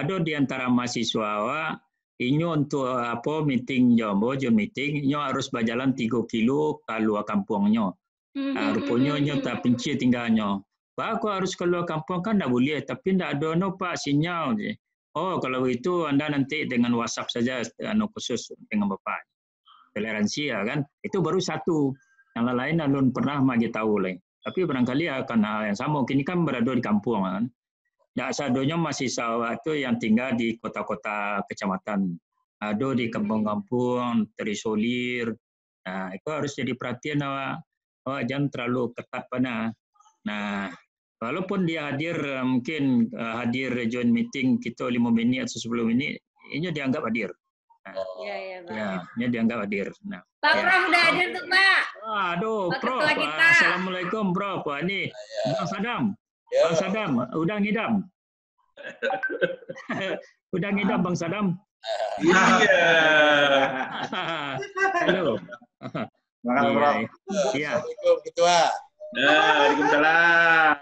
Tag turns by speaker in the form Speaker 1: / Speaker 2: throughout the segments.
Speaker 1: ada di antara mahasiswa awak inyo untuk apa meeting jombo Zoom meeting inyo harus berjalan 3 kilo keluar kampungnya. Rupanya inyo tak pinci tinggalnya. Pak, aku harus keluar kampung kan tak boleh, tapi tak ada no Pak sinyal je. Oh, kalau itu Anda nanti dengan WhatsApp saja khusus dengan Bapak. Toleransi ya kan. Itu baru satu. Yang lain alun pernah magi tahu lah. Tapi barangkali akan hal yang sama. Kini kan berada di kampung kan. Tak sadonya masih sawah itu yang tinggal di kota-kota kecamatan. Ada di kampung-kampung, terisolir. Nah, itu harus jadi perhatian awak. Awak jangan terlalu ketat pada. Nah, walaupun dia hadir mungkin hadir join meeting kita 5 minit atau 10 minit, ini dianggap hadir.
Speaker 2: Iya, Pak.
Speaker 1: Ya, ini dianggap hadir. Nah,
Speaker 2: Pak Prof udah hadir tuh, Pak.
Speaker 1: Aduh,
Speaker 2: Pak
Speaker 1: Prof.
Speaker 2: Ketua kita.
Speaker 1: Assalamualaikum, Prof. Ini Bang Sadam. Bang Sadam, udah ngidam. Udah ngidam Bang Sadam.
Speaker 3: Iya.
Speaker 1: Halo. Iya.
Speaker 3: Assalamualaikum Ketua.
Speaker 4: Waalaikumsalam.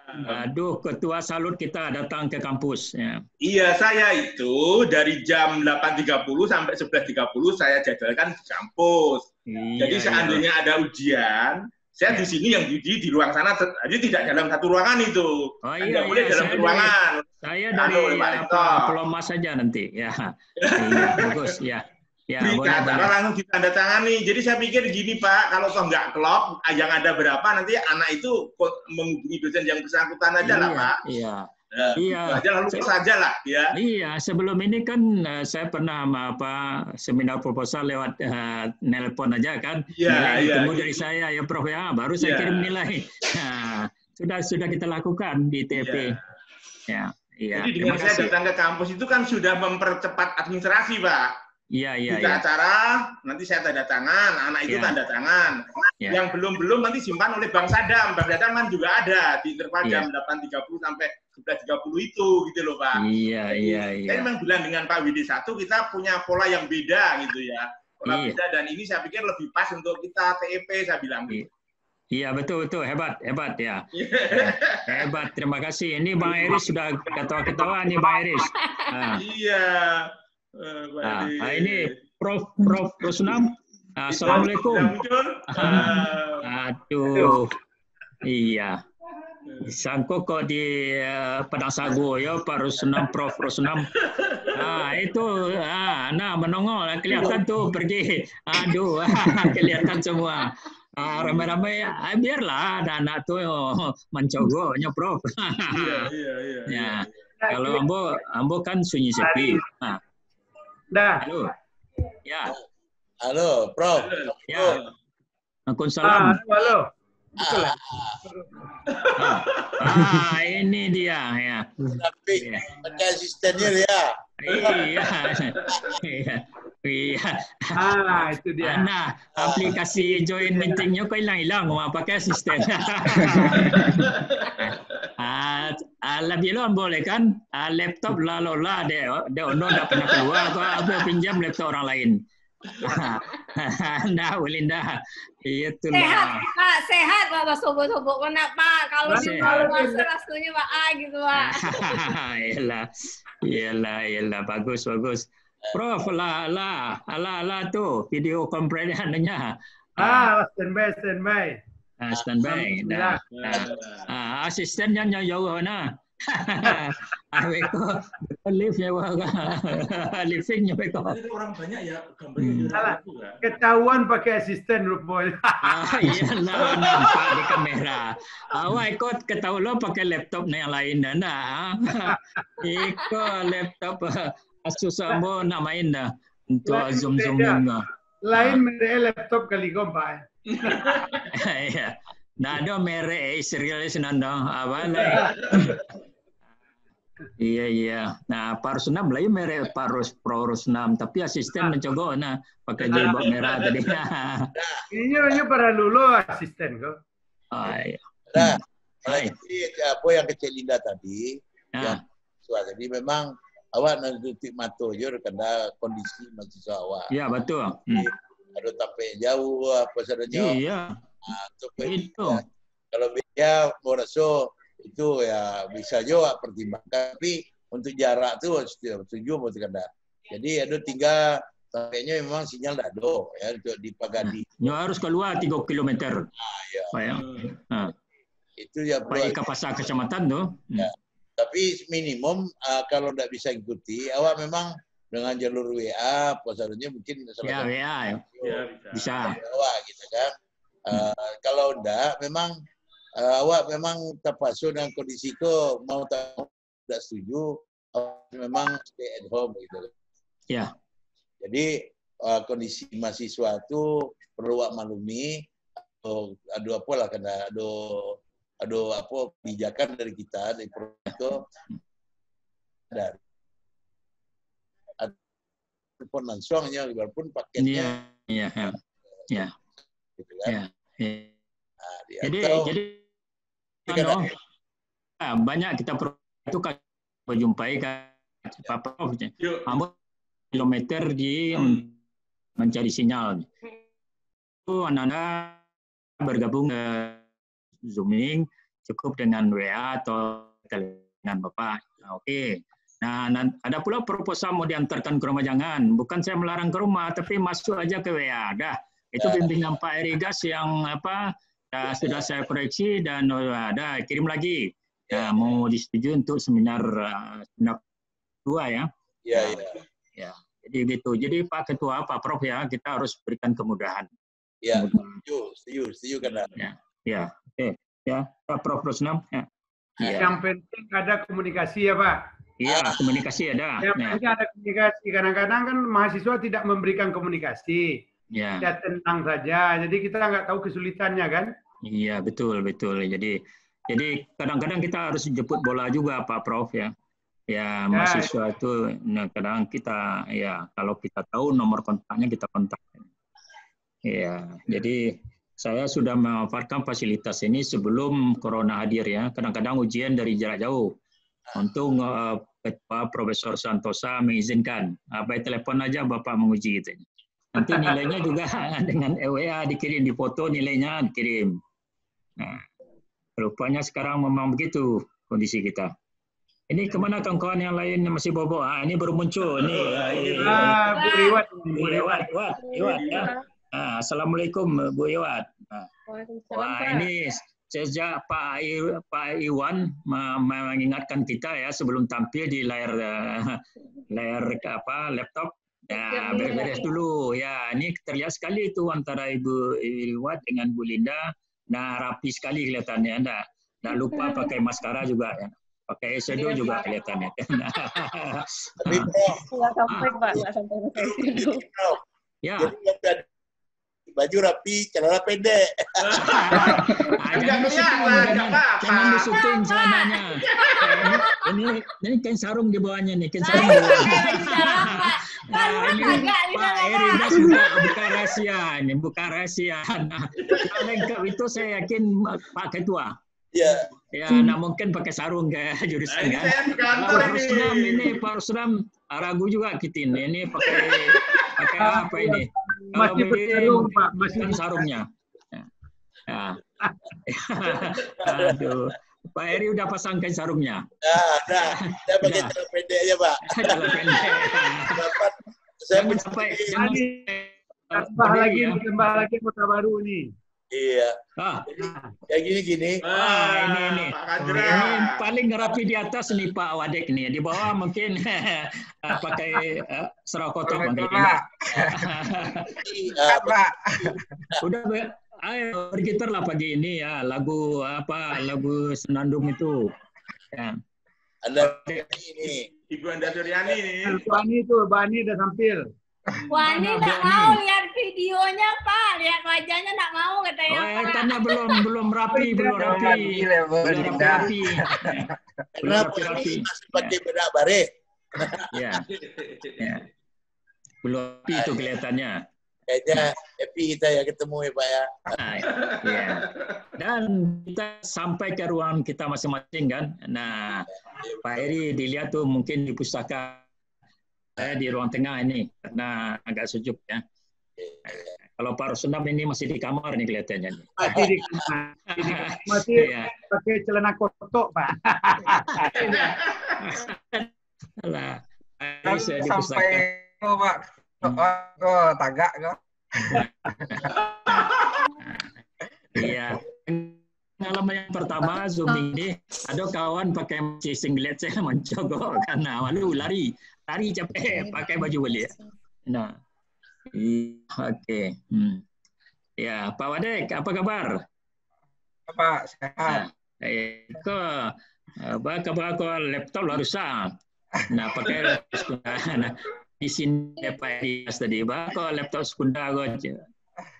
Speaker 1: Aduh, Ketua salut kita datang ke kampus. Ya.
Speaker 4: Iya, saya itu dari jam 8.30 sampai 11.30 saya jadwalkan di kampus.
Speaker 1: Iya,
Speaker 4: Jadi seandainya ada ujian, saya di sini yang di ruang sana, jadi tidak dalam satu ruangan itu.
Speaker 1: Oh
Speaker 4: Kan
Speaker 1: iya,
Speaker 4: nggak boleh dalam ruangan.
Speaker 1: Saya dari Pelomas saja nanti. Ya, iya, bagus. Ya. Ya,
Speaker 4: berita acara langsung ditandatangani. Jadi saya pikir gini Pak, kalau toh nggak klop, yang ada berapa nanti anak itu menghubungi dosen yang bersangkutan aja lah Pak.
Speaker 1: Iya.
Speaker 4: Iya. Aja lalu saja lah ya.
Speaker 1: Iya, sebelum ini kan saya pernah seminar proposal lewat nelpon aja kan.
Speaker 4: Iya,
Speaker 1: nilai tunggu dari saya ya Prof ya, baru saya kirim nilai. Nah, sudah kita lakukan di TP. Ya, iya.
Speaker 4: Jadi dengan saya datang ke kampus itu kan sudah mempercepat administrasi Pak.
Speaker 1: Iya.
Speaker 4: Acara, nanti saya tanda tangan, anak itu tanda tangan. Yang belum nanti simpan oleh Bang Sadam. Bang Sadam kan juga ada di interval jam 8.30 sampai 11.30 itu, gitu loh Pak.
Speaker 1: Iya.
Speaker 4: Saya memang bilang dengan Pak WD1 kita punya pola yang beda gitu ya. Pola beda dan ini saya pikir lebih pas untuk kita TEP, saya bilang gitu.
Speaker 1: Iya betul hebat ya. Hebat, terima kasih. Ini Bang Iris sudah ketawa-ketawa nih Bang Iris.
Speaker 4: Iya.
Speaker 1: Ini Prof Rusnam. Assalamualaikum. Aduh. Iya. Sangko kok di Padang Sagu ya Pak Rusnam, Prof Rusnam. Itu menongol kelihatan tuh pergi. Aduh, kelihatan semua. Ramai-ramai biarlah ada anak tuh mencogoknya Prof.
Speaker 4: Iya.
Speaker 1: Ya. Kalau ambo kan sunyi sepi. Halo. Ya.
Speaker 3: Halo, Prof.
Speaker 1: Ya. Waalaikumsalam.
Speaker 5: Halo.
Speaker 1: Ini dia ya.
Speaker 3: Tapi pakai asistennya ya.
Speaker 1: Iya.
Speaker 5: Itu dia.
Speaker 1: Nah, aplikasi join meetingnya kok hilang-hilang, mau pakai asisten. Lebih boleh kan? Laptop lalola deh ono dah pernah keluar kok apa pinjam laptop orang lain. Nah, Ulinda, itulah.
Speaker 2: Sehat Pak sobo-sobo kenapa? Kalau masuk rasanya Pak gitu Pak. Iyalah, bagus. Prof, ala tuh video conference-nya.
Speaker 5: Standby.
Speaker 1: Standby. Nah, asistennya jauh nah. Aweko liftnya liftnya beko.
Speaker 4: Orang banyak ya gambarnya.
Speaker 5: Ketahuan pakai asisten rupanya.
Speaker 1: Iyalah nampak di kamera. Awak ikut ketahuan lo pakai laptop yang lain nah. Ikut laptop Asus ambo nak main dah untuk zoom nah.
Speaker 5: Lain merek laptop kali gomba.
Speaker 1: Iya. Nah, ada merek serial senandang apa lah. Iya. Nah, Pak Rusnam lah merek Pro Rusnam, tapi asisten mencogok nah pakai jilbab merah tadi.
Speaker 5: Ini para lulu asisten kok.
Speaker 1: Iya.
Speaker 3: Nah, apa yang kecil Linda tadi, yang jadi memang awak nanti tutup mata je karena kondisi mahasiswa awak.
Speaker 1: Iya, betul.
Speaker 3: Ada tampil jauh apa sahaja.
Speaker 1: Iya.
Speaker 3: Itu. Kalau dia merasa itu ya bisa juga pertimbangkan. Tapi untuk jarak tuh setuju mau kena. Jadi ada tinggal sampainya memang sinyal dah do ya untuk di Pagadi.
Speaker 1: Harus keluar 3 kilometer.
Speaker 3: Ya. Itu ya
Speaker 1: baik ke pasar kecamatan tuh.
Speaker 3: Ya. Tapi minimum kalau tidak bisa ikuti, awak memang dengan jalur WA, seharusnya mungkin
Speaker 1: WA ya. Bisa.
Speaker 3: Awak gitu kan. Kalau enggak, memang awak memang terpaksa dengan kondisi itu mau tidak setuju, memang stay at home gitu.
Speaker 1: Ya.
Speaker 3: Jadi kondisi mahasiswa itu perlu awak maklumi. Ada apa lah karena ada apa kebijakan dari kita dari itu dari telepon langsungnya walaupun paketnya
Speaker 1: ya
Speaker 3: gitu kan.
Speaker 1: Nah, jadi banyak kita itu kan berjumpai kan Pak Prof. Kilometer di mencari sinyal. Itu anak-anak bergabung Zooming cukup dengan WA atau dengan Bapak. Oke. Nah, ada pula proposal mau diantarkan ke rumah, jangan. Bukan saya melarang ke rumah, tapi masuk aja ke WA. Dah. Itu bimbingan Pak Erigas yang sudah saya koreksi dan ada kirim lagi. Ya, mau disetujui untuk seminar 2 ya. Ya. Jadi gitu. Jadi Pak Ketua, Pak Prof ya, kita harus berikan kemudahan.
Speaker 3: Ya, setuju karena.
Speaker 1: Ya, oke. Ya, Pak Prof. Rusnam. Ya.
Speaker 5: Yang penting ada komunikasi ya Pak.
Speaker 1: Iya, komunikasi ada.
Speaker 5: Yang penting ada komunikasi. Kadang-kadang kan mahasiswa tidak memberikan komunikasi.
Speaker 1: Ya.
Speaker 5: Ya tenang saja. Jadi kita nggak tahu kesulitannya kan.
Speaker 1: Iya, betul. Jadi kadang-kadang kita harus jemput bola juga Pak Prof ya. Ya, mahasiswa itu kadang kita ya kalau kita tahu nomor kontaknya kita kontak. Ya, jadi saya sudah memanfaatkan fasilitas ini sebelum corona hadir ya. Kadang-kadang ujian dari jarak jauh. Untung Ketua Profesor Santosa mengizinkan. By telepon aja Bapak menguji gitu. Nanti nilainya juga dengan WA dikirim, di foto nilainya dikirim. Nah, rupanya sekarang memang begitu kondisi kita. Ini kemana kawan-kawan yang lain yang masih bobo? Ini baru muncul.
Speaker 5: Bu Iwat.
Speaker 1: Ya. Assalamualaikum Bu Iwat. Wah, ini sejak Pak Iwan mengingatkan kita ya sebelum tampil di layar laptop. Ya, beres-beres dulu. Ya, ini terlihat sekali itu antara Ibu Iwat dengan Bu Linda. Nah, rapi sekali kelihatannya. Nggak lupa pakai maskara juga ya. Pakai eyeshadow juga kelihatannya.
Speaker 3: Tapi
Speaker 2: nggak sampai Pak, nggak sampai eyeshadow.
Speaker 1: Ya.
Speaker 3: Baju rapi, celana pendek.
Speaker 1: Jangan disuting celananya. Ini kain sarung di bawahnya nih, kain sarung. Ini Pak Erigas buka rahasia, ini buka rahasia. Lengkap itu saya yakin Pak Ketua.
Speaker 3: Ya.
Speaker 1: Ya, nah mungkin pakai sarung kayak jurusan kan. Pak Rusnam ragu juga kita ini pakai apa ini?
Speaker 5: Masih bersarung Pak, masih
Speaker 1: sarungnya. Ya. Aduh, Pak Eri udah pasangkan sarungnya.
Speaker 3: Nah, saya pakai celana pendek aja Pak.
Speaker 1: Celana pendek.
Speaker 3: Jangan
Speaker 1: sampai
Speaker 5: tambah lagi kota baru nih.
Speaker 3: Iya. Ya gini.
Speaker 1: Ini paling rapi di atas nih Pak Wadek nih. Di bawah mungkin pakai serau kotak mungkin.
Speaker 3: Pak.
Speaker 1: Udah ayo bergitar lah pagi ini ya lagu Senandung itu. Ya.
Speaker 3: Ada ini.
Speaker 4: Ibu Anda Suryani nih.
Speaker 5: Bani udah tampil.
Speaker 2: Wah, ini nggak mau lihat videonya, Pak. Lihat wajahnya nggak mau katanya.
Speaker 1: Karena belum rapi.
Speaker 3: Kenapa masih pakai bedak bare?
Speaker 1: Ya. Belum rapi itu kelihatannya.
Speaker 3: Kayaknya happy kita ya ketemu ya Pak ya.
Speaker 1: Ya. Dan kita sampai ke ruang kita masing-masing kan. Nah, Pak Eri dilihat tuh mungkin di pustaka. Saya di ruang tengah ini karena agak sejuk ya. Kalau Pak Rusnam ini masih di kamar nih kelihatannya.
Speaker 5: Masih di kamar. Masih pakai celana kotok Pak.
Speaker 6: sampai Pak tagak kok.
Speaker 1: Iya. Pengalaman yang pertama Zoom ini ada kawan pakai singlet saya mencogok karena malu lari capek pakai baju beli. Nah, oke. Ya, Pak Wadek, apa kabar?
Speaker 6: Pak sehat.
Speaker 1: Apa kabar kau laptop lah rusak? Nah, pakai nah, di sini Pak Elias tadi, kau laptop sekundar kau aja.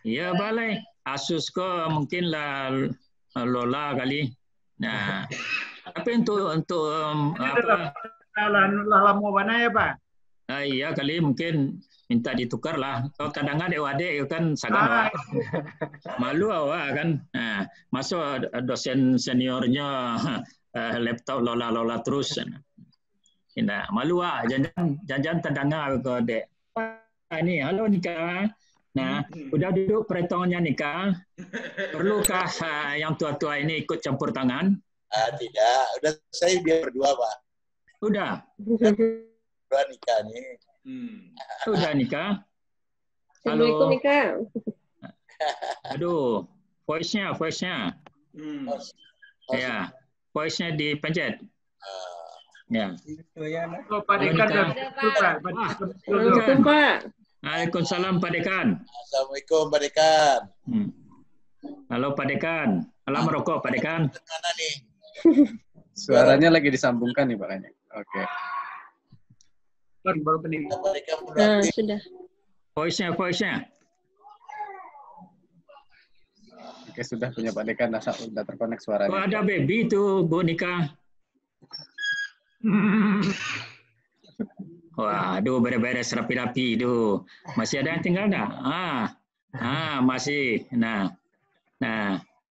Speaker 1: Ya, boleh. Asus kau mungkin lah Lola kali. Nah, tapi untuk apa?
Speaker 5: Lama mana ya Pak?
Speaker 1: Iya kali mungkin minta ditukar lah. Kalau kadang ada adik kan sangat malu awak kan. Nah, masuk dosen seniornya laptop Lola terus. Nah, malu jangan terdengar ke adik. Ini halo Nika. Nah, udah duduk perhitungannya nikah. Perlukah yang tua-tua ini ikut campur tangan?
Speaker 3: Tidak, udah saya dia berdua Pak.
Speaker 1: Udah.
Speaker 3: Berdua nikah nih.
Speaker 1: Udah nikah.
Speaker 2: Assalamualaikum nikah.
Speaker 1: Aduh, voice-nya. Ya, voice-nya dipencet. Ya.
Speaker 5: Oh, Pak Dekan
Speaker 2: Assalamualaikum Pak.
Speaker 1: Waalaikumsalam Pak Dekan.
Speaker 3: Assalamualaikum Pak Dekan.
Speaker 1: Halo Pak Dekan. Alam merokok Pak Dekan.
Speaker 3: Mana nih?
Speaker 7: Suaranya lagi disambungkan nih Pak Kanya. Oke.
Speaker 5: baru pening.
Speaker 3: Pak Dekan
Speaker 2: Nah, sudah.
Speaker 1: Voice-nya.
Speaker 7: Oke, sudah punya Pak Dekan, sudah terkonek suaranya.
Speaker 1: Oh, ada baby tuh Bu Nika. Wah, aduh beres-beres rapi-rapi itu. Masih ada yang tinggal enggak? Masih. Nah,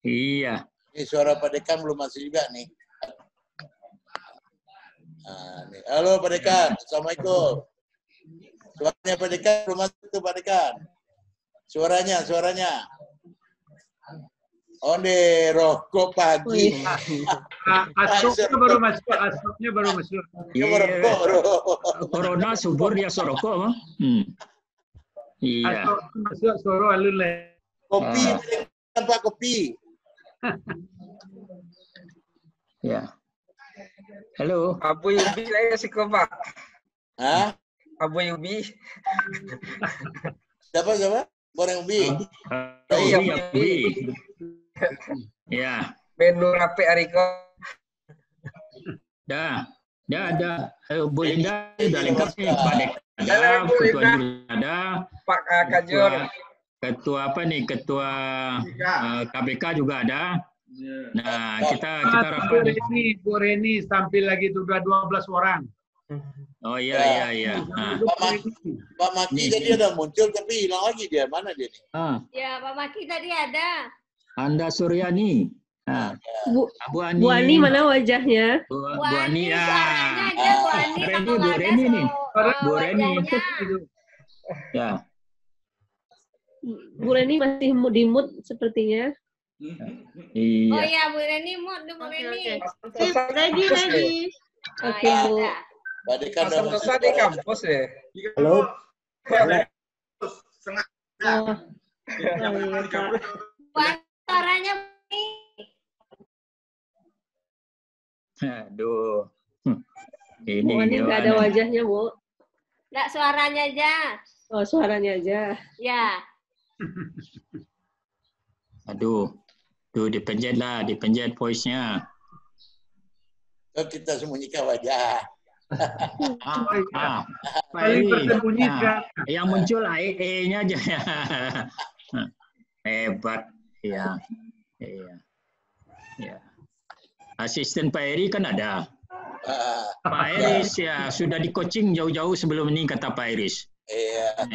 Speaker 1: iya.
Speaker 3: Ini suara Pak Dekan belum masuk juga nih. Nih. Halo Pak Dekan, Assalamualaikum. Suaranya Pak Dekan belum masuk tuh Pak Dekan. Suaranya. Onde rokok pagi.
Speaker 5: Asapnya baru masuk.
Speaker 1: Iya. Corona subur dia sorokok, mah. Iya.
Speaker 5: Masuk suara alun lah.
Speaker 3: Kopi, tanpa kopi.
Speaker 1: Ya. Halo.
Speaker 6: Abu Yubi saya sih kok Pak.
Speaker 3: Hah?
Speaker 6: Abu Yubi.
Speaker 3: Siapa? Boreng Ubi.
Speaker 6: Iya,
Speaker 1: Ubi. Ya.
Speaker 6: Menu rapi Ariko.
Speaker 1: Dah ada. Bu Linda udah lengkap nih. Pak Dek ada, Ketua ada. Pak
Speaker 6: Kajur.
Speaker 1: Ketua apa nih? Ketua KBK juga ada. Nah, kita rapat.
Speaker 5: Bu Reni tampil lagi juga 12 orang.
Speaker 1: Oh iya.
Speaker 3: Pak Maki tadi ada muncul tapi hilang lagi dia. Mana dia nih?
Speaker 2: Ya, Pak Maki tadi ada.
Speaker 1: Anda Suryani. Bu
Speaker 2: Ani mana wajahnya?
Speaker 1: Bu Ani ya.
Speaker 2: Suaranya aja Bu Ani.
Speaker 1: Bu Reni nih. Bu Reni. Ya.
Speaker 2: Bu Reni masih di mood sepertinya.
Speaker 1: Iya.
Speaker 2: Oh iya, Bu Reni mood, Bu Reni.
Speaker 6: Ready.
Speaker 2: Oke, Bu.
Speaker 3: Pak Dekan
Speaker 6: udah masuk di kampus ya.
Speaker 8: Halo.
Speaker 4: Setengah.
Speaker 2: Suaranya
Speaker 1: Aduh. Ini
Speaker 2: Bu Ani nggak ada wajahnya, Bu. Nggak, suaranya aja. Oh, suaranya aja. Ya.
Speaker 1: Aduh. Tuh dipencet voice-nya.
Speaker 3: Kita sembunyikan wajah.
Speaker 5: Paling tersembunyikan.
Speaker 1: Yang muncul E-nya aja. Hebat. Iya. Asisten Pak Eri kan ada. Pak Iris ya sudah di coaching jauh-jauh sebelum ini kata Pak Iris.
Speaker 3: Iya.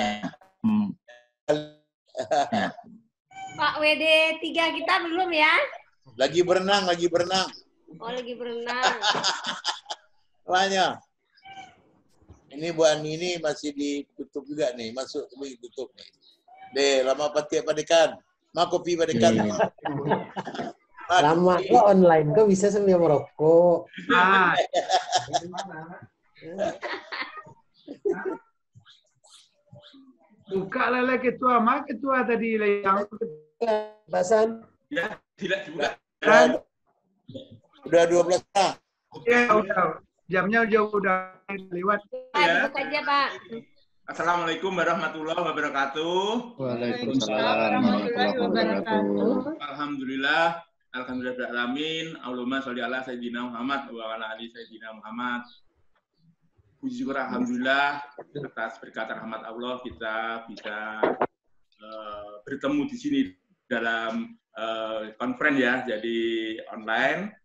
Speaker 2: Pak WD 3 kita belum ya?
Speaker 3: Lagi berenang.
Speaker 2: Oh, lagi berenang.
Speaker 3: Makanya. Ini Bu Ani ini masih ditutup juga nih, masuk ditutup nih. Lama pati Pak Dekan. Kopi Pak Dekan.
Speaker 8: Lama kok online kok bisa sambil merokok.
Speaker 5: ketua, ketua tadi yang
Speaker 8: Basan.
Speaker 4: Ya, tidak juga.
Speaker 3: Udah 12 lah.
Speaker 5: Ya, udah. Jamnya udah lewat.
Speaker 4: Ya.
Speaker 2: Dibuka aja, Pak.
Speaker 4: Assalamualaikum warahmatullahi wabarakatuh.
Speaker 7: Waalaikumsalam warahmatullahi wabarakatuh.
Speaker 4: Alhamdulillah, alhamdulillahirrahmanirrahim. Allahumma sholli ala sayyidina Muhammad wa ala ali sayyidina Muhammad. Puji syukur alhamdulillah atas berkat rahmat Allah kita bisa bertemu di sini dalam conference ya, jadi online.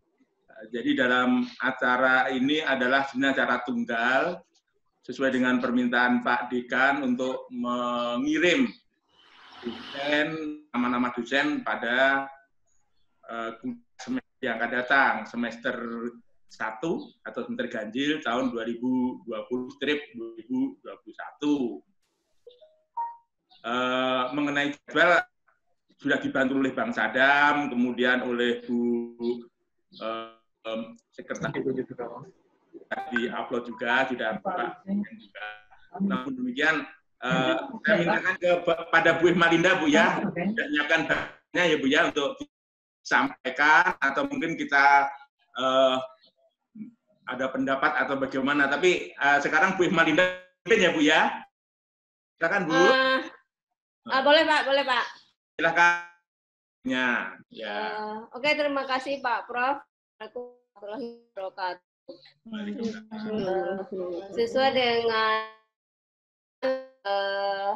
Speaker 4: Jadi dalam acara ini adalah sebenarnya acara tunggal sesuai dengan permintaan Pak Dekan untuk mengirim dosen, nama-nama dosen pada semester yang akan datang, semester 1 atau semester ganjil tahun 2020/2021. Mengenai jadwal sudah dibantu oleh Bang Sadam, kemudian oleh Bu Sekretaris di-upload juga, sudah Pak juga. Namun demikian, saya mintakan kepada Bu Malinda, Bu ya, sudah menyiapkan bahannya ya Bu ya, untuk disampaikan, atau mungkin kita ada pendapat atau bagaimana. Tapi sekarang Bu Malinda ya Bu ya. Silakan Bu.
Speaker 2: Boleh Pak, boleh Pak.
Speaker 4: Silakan. Ya.
Speaker 2: Oke, terima kasih Pak Prof. Assalamualaikum warahmatullahi wabarakatuh. Sesuai dengan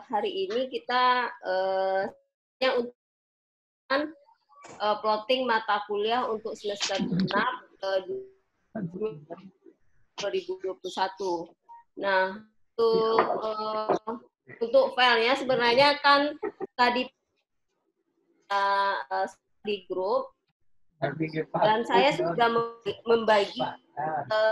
Speaker 2: hari ini kita yang plotting mata kuliah untuk semester genap 2021. Nah, untuk filenya sebenarnya kan tadi di grup dan saya sudah membagi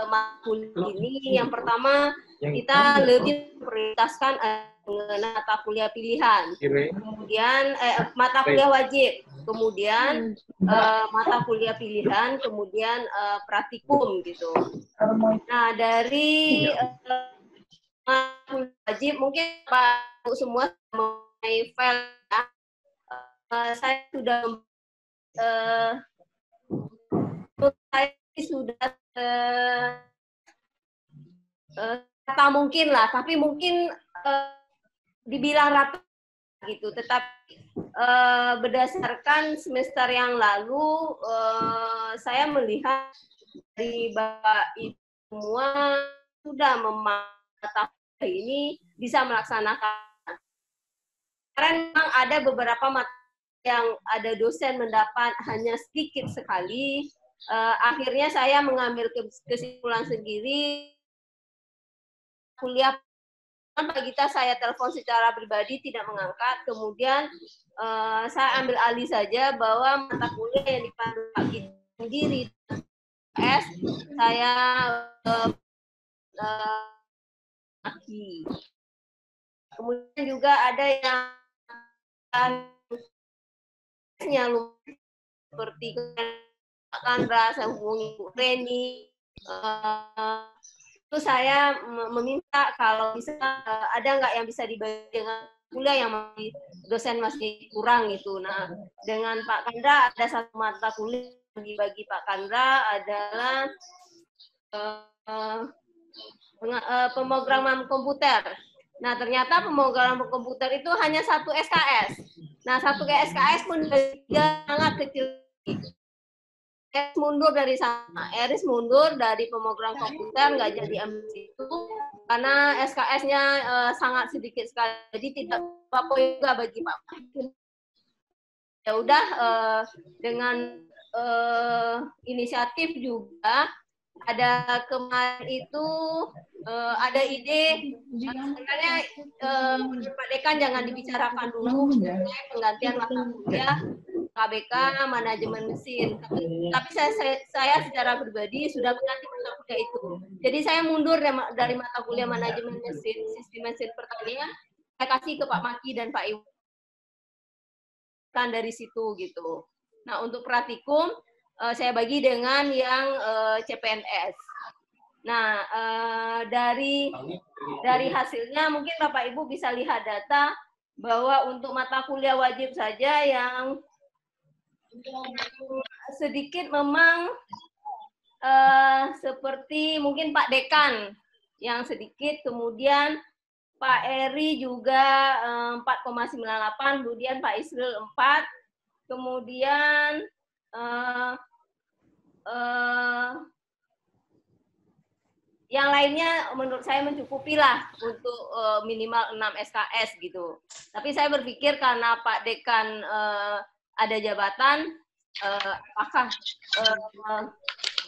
Speaker 2: matkul ini. Yang pertama kita lebih prioritaskan mengenai mata kuliah pilihan, kemudian mata kuliah wajib, kemudian mata kuliah pilihan, kemudian praktikum gitu. Nah dari mata kuliah wajib mungkin Pak semua mengenai file ya. Saya sudah rata mungkin lah, tapi mungkin dibilang rata gitu. Tetapi berdasarkan semester yang lalu, saya melihat dari Bapak Ibu semua sudah memantapkan ini bisa melaksanakan. Karena memang ada beberapa materi yang ada dosen mendapat hanya sedikit sekali, akhirnya saya mengambil kesimpulan sendiri. Kuliah Pak Gita saya telepon secara pribadi tidak mengangkat, kemudian saya ambil alih saja bahwa mata kuliah yang dipandu Pak Gita sendiri saya kemudian juga ada yang seperti Pak Kandra, saya hubungi Bu Reni, itu saya meminta kalau bisa ada nggak yang bisa dibagi dengan kuliah yang masih dosen masih kurang gitu. Nah dengan Pak Kandra ada satu mata kuliah yang dibagi Pak Kandra adalah pemrograman komputer. Nah, ternyata pemrograman komputer itu hanya satu SKS. Nah, satu SKS pun sangat kecil. Eris mundur dari sana. Eris mundur dari pemrograman komputer, nggak jadi ambil itu karena SKS-nya sangat sedikit sekali. Jadi tidak apa-apa juga bagi Pak. Ya udah dengan inisiatif juga. Ada kemarin itu ada ide sebenarnya Pak Dekan jangan dibicarakan dulu penggantian mata kuliah KBK manajemen mesin, tapi saya secara pribadi sudah mengganti mata kuliah itu. Jadi saya mundur dari mata kuliah manajemen mesin, sistem mesin pertanian, saya kasih ke Pak Maki dan Pak Iwan kan dari situ gitu. Nah untuk praktikum saya bagi dengan yang CPNS. Nah, dari hasilnya mungkin Bapak Ibu bisa lihat data bahwa untuk mata kuliah wajib saja yang sedikit memang seperti mungkin Pak Dekan yang sedikit, kemudian Pak Eri juga 4,98, kemudian Pak Isril 4, kemudian yang lainnya menurut saya mencukupi lah untuk minimal 6 SKS gitu. Tapi saya berpikir karena Pak Dekan ada jabatan, apakah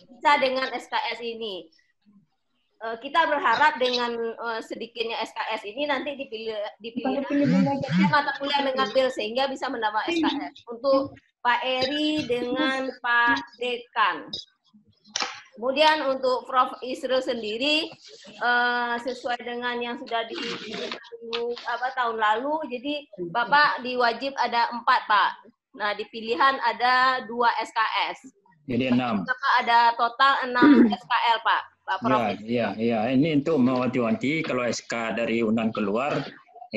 Speaker 2: bisa dengan SKS ini? Kita berharap dengan sedikitnya SKS ini nanti dipilih mata kuliah mengambil sehingga bisa menambah SKS. Untuk Pak Eri dengan Pak Dekan. Kemudian untuk Prof. Isril sendiri sesuai dengan yang sudah tahun lalu, jadi Bapak diwajib ada 4 Pak. Nah di pilihan ada 2 SKS.
Speaker 1: Jadi 6.
Speaker 2: Bapak ada total 6 SKL Pak. Pak Prof.
Speaker 1: Iya. Ini untuk mewanti-wanti kalau SK dari UNAN keluar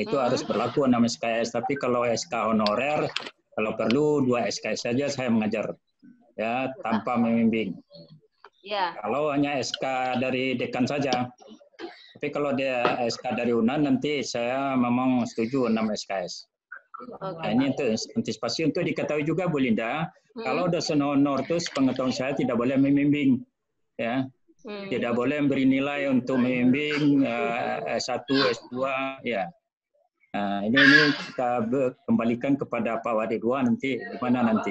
Speaker 1: itu harus berlaku 6 SKS. Tapi kalau SK honorer kalau perlu 2 SKS saja saya mengajar ya tanpa membimbing.
Speaker 2: Ya.
Speaker 1: Kalau hanya SK dari dekan saja. Tapi kalau dia SK dari UNAN nanti saya memang setuju 6 SKS. Nah, ini untuk antisipasi untuk diketahui juga Bu Linda, kalau dosen honor itu sepengetahuan saya tidak boleh membimbing. Ya. Tidak boleh memberi nilai untuk membimbing S1, S2 ya. Nah, ini kita kembalikan kepada Pak Wadidwa nanti gimana nanti.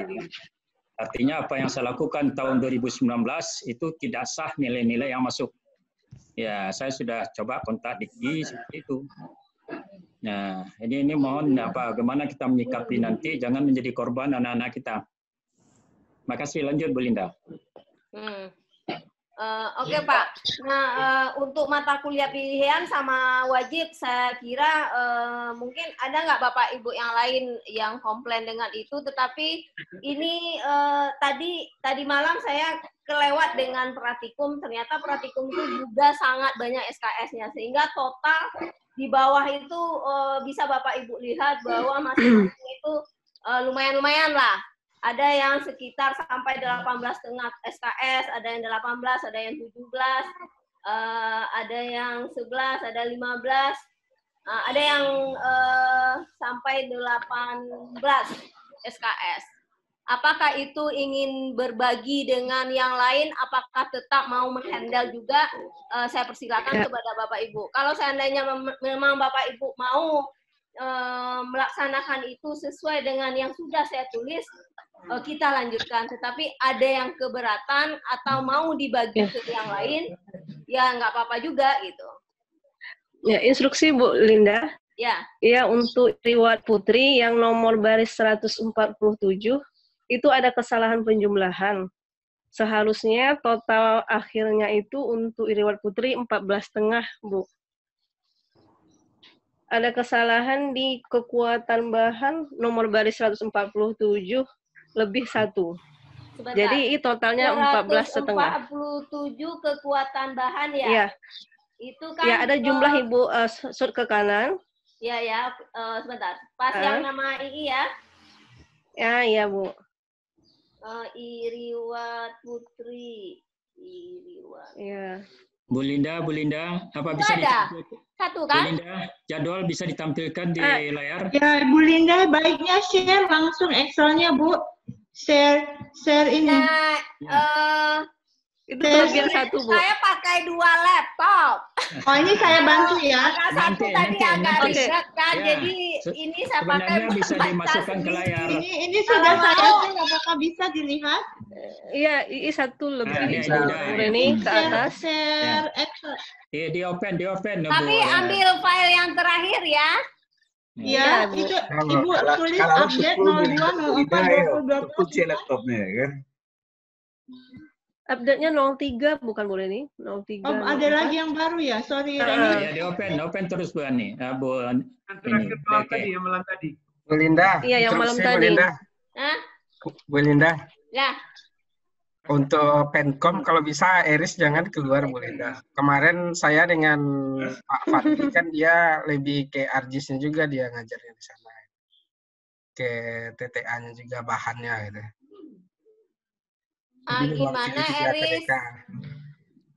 Speaker 1: Artinya apa yang saya lakukan tahun 2019 itu tidak sah nilai-nilai yang masuk. Ya, saya sudah coba kontak Diki seperti itu. Nah, ini mohon bagaimana kita menyikapi nanti jangan menjadi korban anak-anak kita. Makasih, lanjut Bu Linda.
Speaker 2: Oke Pak. Nah untuk mata kuliah pilihan sama wajib saya kira mungkin ada nggak Bapak Ibu yang lain yang komplain dengan itu. Tetapi ini tadi malam saya kelewat dengan praktikum. Ternyata praktikum itu juga sangat banyak SKS-nya sehingga total di bawah itu bisa Bapak Ibu lihat bahwa masing-masing itu lumayan-lumayan lah. Ada yang sekitar sampai 18,5 SKS, ada yang 18, ada yang 17, ada yang 11, ada 15, ada yang sampai 18 SKS. Apakah itu ingin berbagi dengan yang lain? Apakah tetap mau menghandle juga? Saya persilakan kepada Bapak Ibu. Kalau seandainya memang Bapak Ibu mau melaksanakan itu sesuai dengan yang sudah saya tulis, kita lanjutkan. Tetapi ada yang keberatan atau mau dibagi ke yang lain, ya nggak apa-apa juga gitu.
Speaker 9: Ya, instruksi Bu Linda.
Speaker 2: Ya.
Speaker 9: Ya, untuk reward putri yang nomor baris 147 itu ada kesalahan penjumlahan. Seharusnya total akhirnya itu untuk reward putri 14,5, Bu. Ada kesalahan di kekuatan bahan nomor baris 147 lebih 1.
Speaker 2: Sebentar.
Speaker 9: Jadi totalnya 14,5.
Speaker 2: 47 kekuatan bahan ya?
Speaker 9: Iya.
Speaker 2: Itu kan
Speaker 9: ya ada jumlah Ibu sud ke kanan.
Speaker 2: Ya, sebentar. Pas yang nama II ya?
Speaker 9: Ya, Bu.
Speaker 2: Iriwat Putri. Iriwat.
Speaker 9: Iya.
Speaker 1: Bu Linda, apa bisa ditampilkan?
Speaker 2: Satu kan?
Speaker 1: Bu Linda, jadwal bisa ditampilkan di layar?
Speaker 10: Ya, Bu Linda, baiknya share langsung Excel-nya, Bu. Share ini.
Speaker 9: Itu kelebihan satu, Bu.
Speaker 2: Saya pakai 2 laptop.
Speaker 10: Oh, ini saya bantu ya.
Speaker 2: Satu tadi agak ribet kan, jadi ini saya pakai.
Speaker 1: Sebenarnya bisa dimasukkan ke layar.
Speaker 10: Ini sudah saya share, apakah bisa dilihat?
Speaker 9: Iya, satu lebih.
Speaker 1: Ini
Speaker 9: ke atas.
Speaker 10: Share Excel.
Speaker 1: Di open.
Speaker 2: Tapi ambil file yang terakhir ya.
Speaker 10: Ya, itu Ibu tulis update 02 04 2020.
Speaker 11: Kunci laptopnya kan.
Speaker 9: Update-nya 03 bukan Bu Reni? 03.
Speaker 10: Oh, ada lagi yang baru ya? Sorry Reni.
Speaker 1: Ya, di open terus Bu Ani. Bu
Speaker 5: ini. Yang malam tadi.
Speaker 6: Bu Linda.
Speaker 9: Iya, yang malam tadi.
Speaker 6: Bu Linda.
Speaker 2: Hah?
Speaker 6: Bu Linda.
Speaker 2: Ya.
Speaker 6: Untuk Penkom kalau bisa Eris jangan keluar Bu Linda. Kemarin saya dengan Pak Fadli kan dia lebih ke Arjisnya juga dia ngajarnya di sana. Ke TTA-nya juga bahannya gitu.
Speaker 2: Gimana Eris?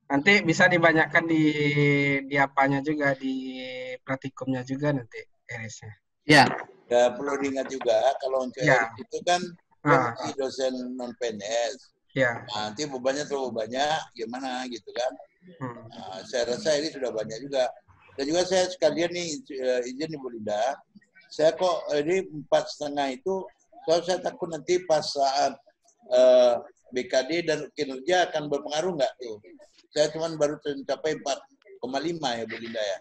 Speaker 6: Nanti bisa dibanyakkan di apanya juga, di praktikumnya juga nanti Erisnya.
Speaker 3: Ya. Ya perlu diingat juga kalau untuk Eris itu kan dosen non PNS.
Speaker 6: Ya.
Speaker 3: Nah, nanti bebannya terlalu banyak, gimana gitu kan? Nah, saya rasa ini sudah banyak juga. Dan juga saya sekalian nih izin Ibu Linda, saya kok ini 4,5 itu, kalau saya takut nanti pas saat BKD dan kinerja akan berpengaruh nggak tuh? Saya cuma baru mencapai 4,5 ya Bu Linda ya.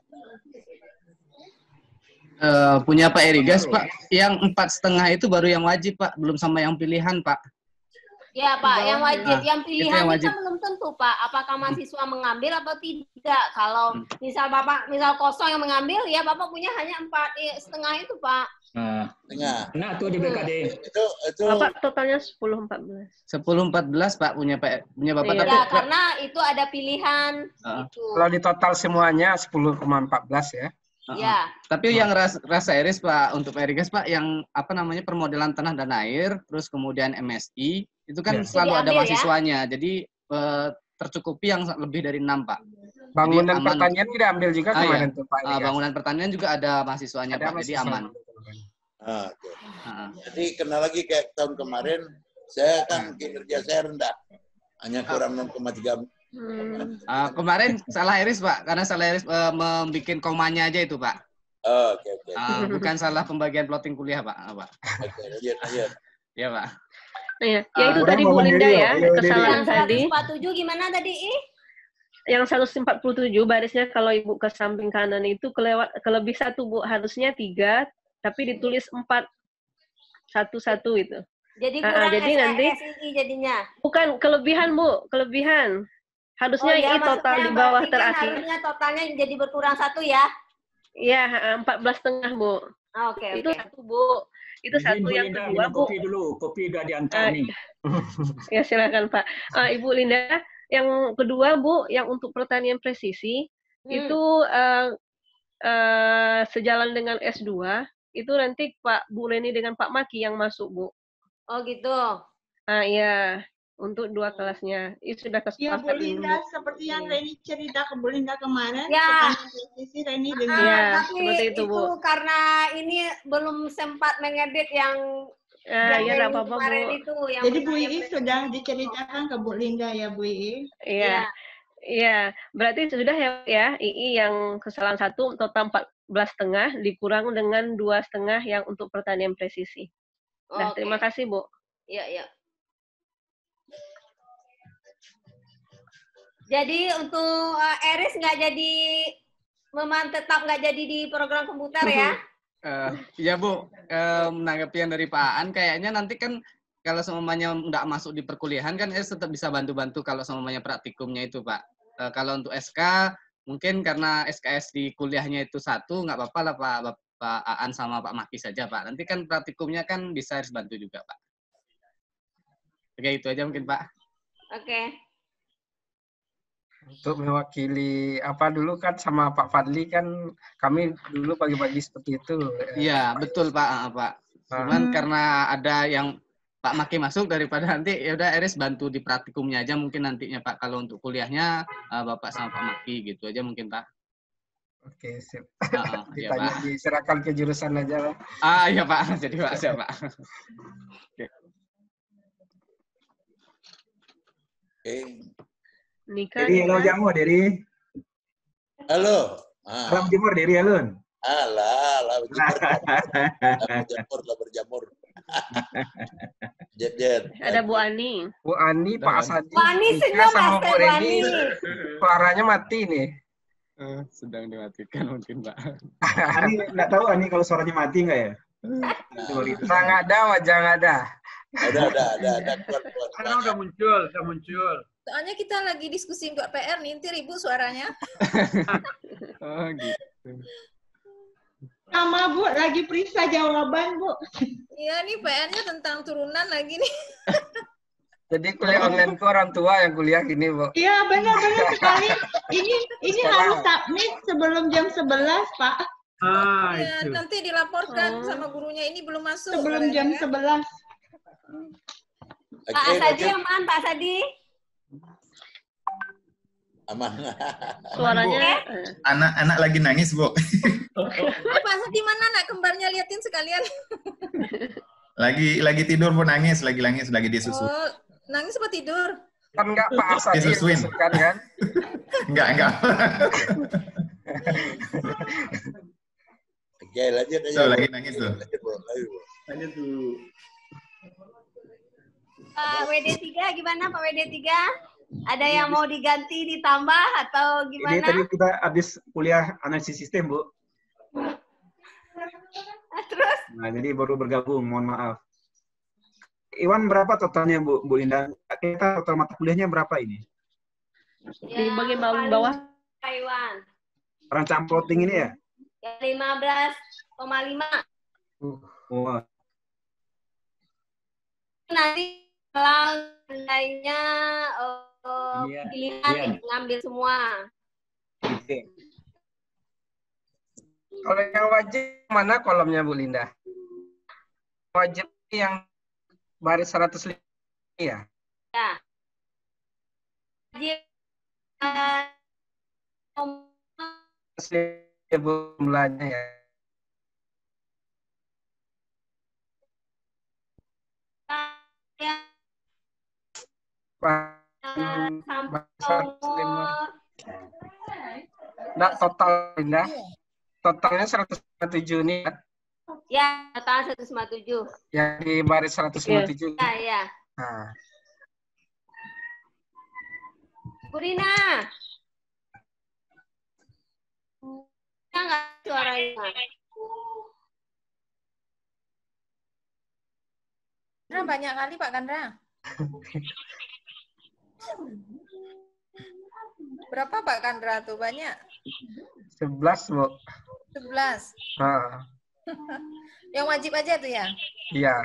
Speaker 11: Punya Pak Erigas Pak, yang 4,5 itu baru yang wajib Pak, belum sama yang pilihan Pak.
Speaker 2: Ya Pak, yang wajib, yang pilihan
Speaker 11: yang
Speaker 2: itu belum tentu Pak. Apakah mahasiswa mengambil atau tidak? Kalau misal Bapak, misal kosong yang mengambil, ya Bapak punya hanya 4,5 itu Pak.
Speaker 3: Tengah.
Speaker 1: Nah, itu di BKD.
Speaker 3: Itu
Speaker 9: Bapak totalnya 10-14.
Speaker 11: 10-14 Pak punya Bapak.
Speaker 2: Ya, karena itu ada pilihan. Gitu.
Speaker 6: Kalau di total semuanya 10,14 ya.
Speaker 2: Ya.
Speaker 11: Tapi yang rasa Eris Pak, untuk Pak Erigas Pak, yang apa namanya permodelan tanah dan air, terus kemudian MSI, itu kan selalu ada mahasiswanya. Jadi tercukupi yang lebih dari 6 Pak.
Speaker 6: Bangunan pertanian tidak ambil juga kemarin tuh Pak Erigas.
Speaker 11: Bangunan pertanian juga ada mahasiswanya Pak, jadi aman.
Speaker 3: Jadi kena lagi kayak tahun kemarin, saya kan kinerja saya rendah, hanya kurang 0,3.
Speaker 11: Kemarin salah Eris Pak, karena salah Eris membuat komanya aja itu Pak.
Speaker 3: Oke.
Speaker 11: Bukan salah pembagian plotting kuliah Pak.
Speaker 3: Oke, lanjut.
Speaker 11: Ya Pak.
Speaker 9: Ya itu tadi Bu Linda ya, kesalahan tadi.
Speaker 2: 147 gimana tadi?
Speaker 9: Yang 147 barisnya kalau Ibu ke samping kanan itu kelebih 1 Bu, harusnya 3, tapi ditulis 4. 1 itu.
Speaker 2: Jadi kurang
Speaker 9: jadi nanti
Speaker 2: SI jadinya.
Speaker 9: Bukan kelebihan Bu, kelebihan. Harusnya ini total di bawah terakhir.
Speaker 2: Harusnya totalnya jadi berkurang 1 ya?
Speaker 9: Iya, 14,5 Bu.
Speaker 2: Oke.
Speaker 9: Itu 1 Bu. Itu 1 yang kedua Bu.
Speaker 1: Kopi dulu, kopi udah diantar nih.
Speaker 9: Ya silakan Pak. Ibu Linda, yang kedua Bu, yang untuk pertanian presisi itu sejalan dengan S2, itu nanti Pak Bu Leni dengan Pak Maki yang masuk Bu.
Speaker 2: Oh gitu.
Speaker 9: Iya, untuk 2 kelasnya. Itu sudah
Speaker 10: Ya
Speaker 9: kesepakatan.
Speaker 10: Bu Linda, seperti yang Reni cerita ke Bu Linda kemarin.
Speaker 2: Ya.
Speaker 10: Presisi Reni dengan.
Speaker 9: Ya,
Speaker 2: tapi
Speaker 9: seperti itu Bu.
Speaker 2: Karena ini belum sempat mengedit yang
Speaker 9: ya enggak apa-apa Bu.
Speaker 2: Itu, yang
Speaker 10: jadi Bu Ii sudah diceritakan ke Bu Linda ya Bu Ii.
Speaker 9: Iya. Iya, berarti sudah ya II yang kesalahan 1 total 14,5 dikurang dengan 2,5 yang untuk pertanian presisi. Nah, terima kasih Bu.
Speaker 2: Iya. Jadi untuk Eris nggak jadi tetap nggak jadi di program komputer ya?
Speaker 11: Iya Bu, menanggapi yang dari Pak Aan, kayaknya nanti kan kalau semuanya nggak masuk di perkuliahan kan tetap bisa bantu-bantu kalau semuanya praktikumnya itu Pak. Kalau untuk SK mungkin karena SKS di kuliahnya itu 1 nggak apa-apa lah Pak Aan sama Pak Maki saja Pak. Nanti kan praktikumnya kan bisa harus bantu juga Pak. Oke, itu aja mungkin Pak.
Speaker 2: Oke.
Speaker 6: Untuk mewakili apa dulu kan sama Pak Fadli kan kami dulu pagi-pagi seperti itu.
Speaker 11: Iya betul Pak. Cuman karena ada yang Pak Maki masuk daripada nanti ya udah Eris bantu di praktikumnya aja mungkin nantinya Pak. Kalau untuk kuliahnya Bapak sama Pak Maki gitu aja mungkin Pak.
Speaker 6: Oke, sip.
Speaker 11: Ya, Pak.
Speaker 6: Diserahkan ke jurusan aja lah.
Speaker 11: Iya Pak. Jadi Pak siap Pak. Oke.
Speaker 12: Diri, halo Jamur, Diri.
Speaker 3: Halo.
Speaker 12: Salam Jamur, Diri, alun.
Speaker 3: Alah, berjamur. Jet.
Speaker 9: Ada Bu Ani.
Speaker 6: Bu Ani, Pak Asadi.
Speaker 2: Bu Ani sedang
Speaker 6: sama Bu Reni. Suaranya mati nih.
Speaker 11: Sedang dimatikan mungkin Pak.
Speaker 12: Ani nggak tahu Ani kalau suaranya mati nggak ya?
Speaker 6: Sang ada, wajah nggak ada.
Speaker 3: Ada.
Speaker 5: Karena udah muncul.
Speaker 13: Soalnya kita lagi diskusi buat PR nih, nanti ribut suaranya.
Speaker 11: Oh gitu.
Speaker 10: Sama Bu, lagi periksa jawaban Bu.
Speaker 13: Iya nih PR-nya tentang turunan lagi nih.
Speaker 6: Jadi kuliah online ke orang tua yang kuliah gini, Bu.
Speaker 10: Iya, benar-benar sekali. Ini harus submit sebelum jam 11, Pak.
Speaker 13: Ya, nanti dilaporkan sama gurunya ini belum masuk.
Speaker 10: Sebelum jam 11.
Speaker 2: Pak Asadi aman, Pak Asadi?
Speaker 3: Aman.
Speaker 9: Suaranya
Speaker 14: anak lagi nangis, Bu.
Speaker 13: Pak Asadi mana anak kembarnya, liatin sekalian.
Speaker 14: lagi tidur, Bu, nangis, lagi disusu.
Speaker 13: Oh, nangis apa tidur?
Speaker 6: Kan enggak Pak Asadi
Speaker 14: disusuin
Speaker 6: kan?
Speaker 14: Enggak.
Speaker 3: Oke, lanjut aja.
Speaker 14: So, lagi nangis tuh.
Speaker 4: Lanjut dulu.
Speaker 2: Pak WD3 gimana Pak WD3? Ada yang mau diganti, ditambah atau gimana?
Speaker 12: Ini tadi kita habis kuliah analisis sistem, Bu.
Speaker 2: Terus?
Speaker 12: Nah, jadi baru bergabung, mohon maaf. Iwan berapa totalnya, Bu Linda? Kita total mata kuliahnya berapa ini?
Speaker 9: Di bagian bawah.
Speaker 2: Iwan.
Speaker 12: Rancang plotting ini ya?
Speaker 2: 15,5.
Speaker 12: Wah.
Speaker 2: Nanti kalau nilainya pilihan ngambil semua.
Speaker 12: Oke.
Speaker 6: Kalau yang wajib mana kolomnya, Bu Linda? Wajib yang baris 105 ya?
Speaker 2: Ya. Wajib
Speaker 6: jumlahnya ya. Nah, total Linda. Totalnya 157 nih.
Speaker 2: Ya, total 157.
Speaker 6: Yang di baris 157.
Speaker 2: Ya, ya.
Speaker 6: Nah.
Speaker 2: Purina. Enggak suaranya.
Speaker 13: Nah, banyak kali Pak Kandra. Berapa Pak Kandra tuh? Banyak?
Speaker 6: 11, Bu.
Speaker 13: 11.
Speaker 6: Nah.
Speaker 13: Yang wajib aja tuh ya?
Speaker 6: Iya.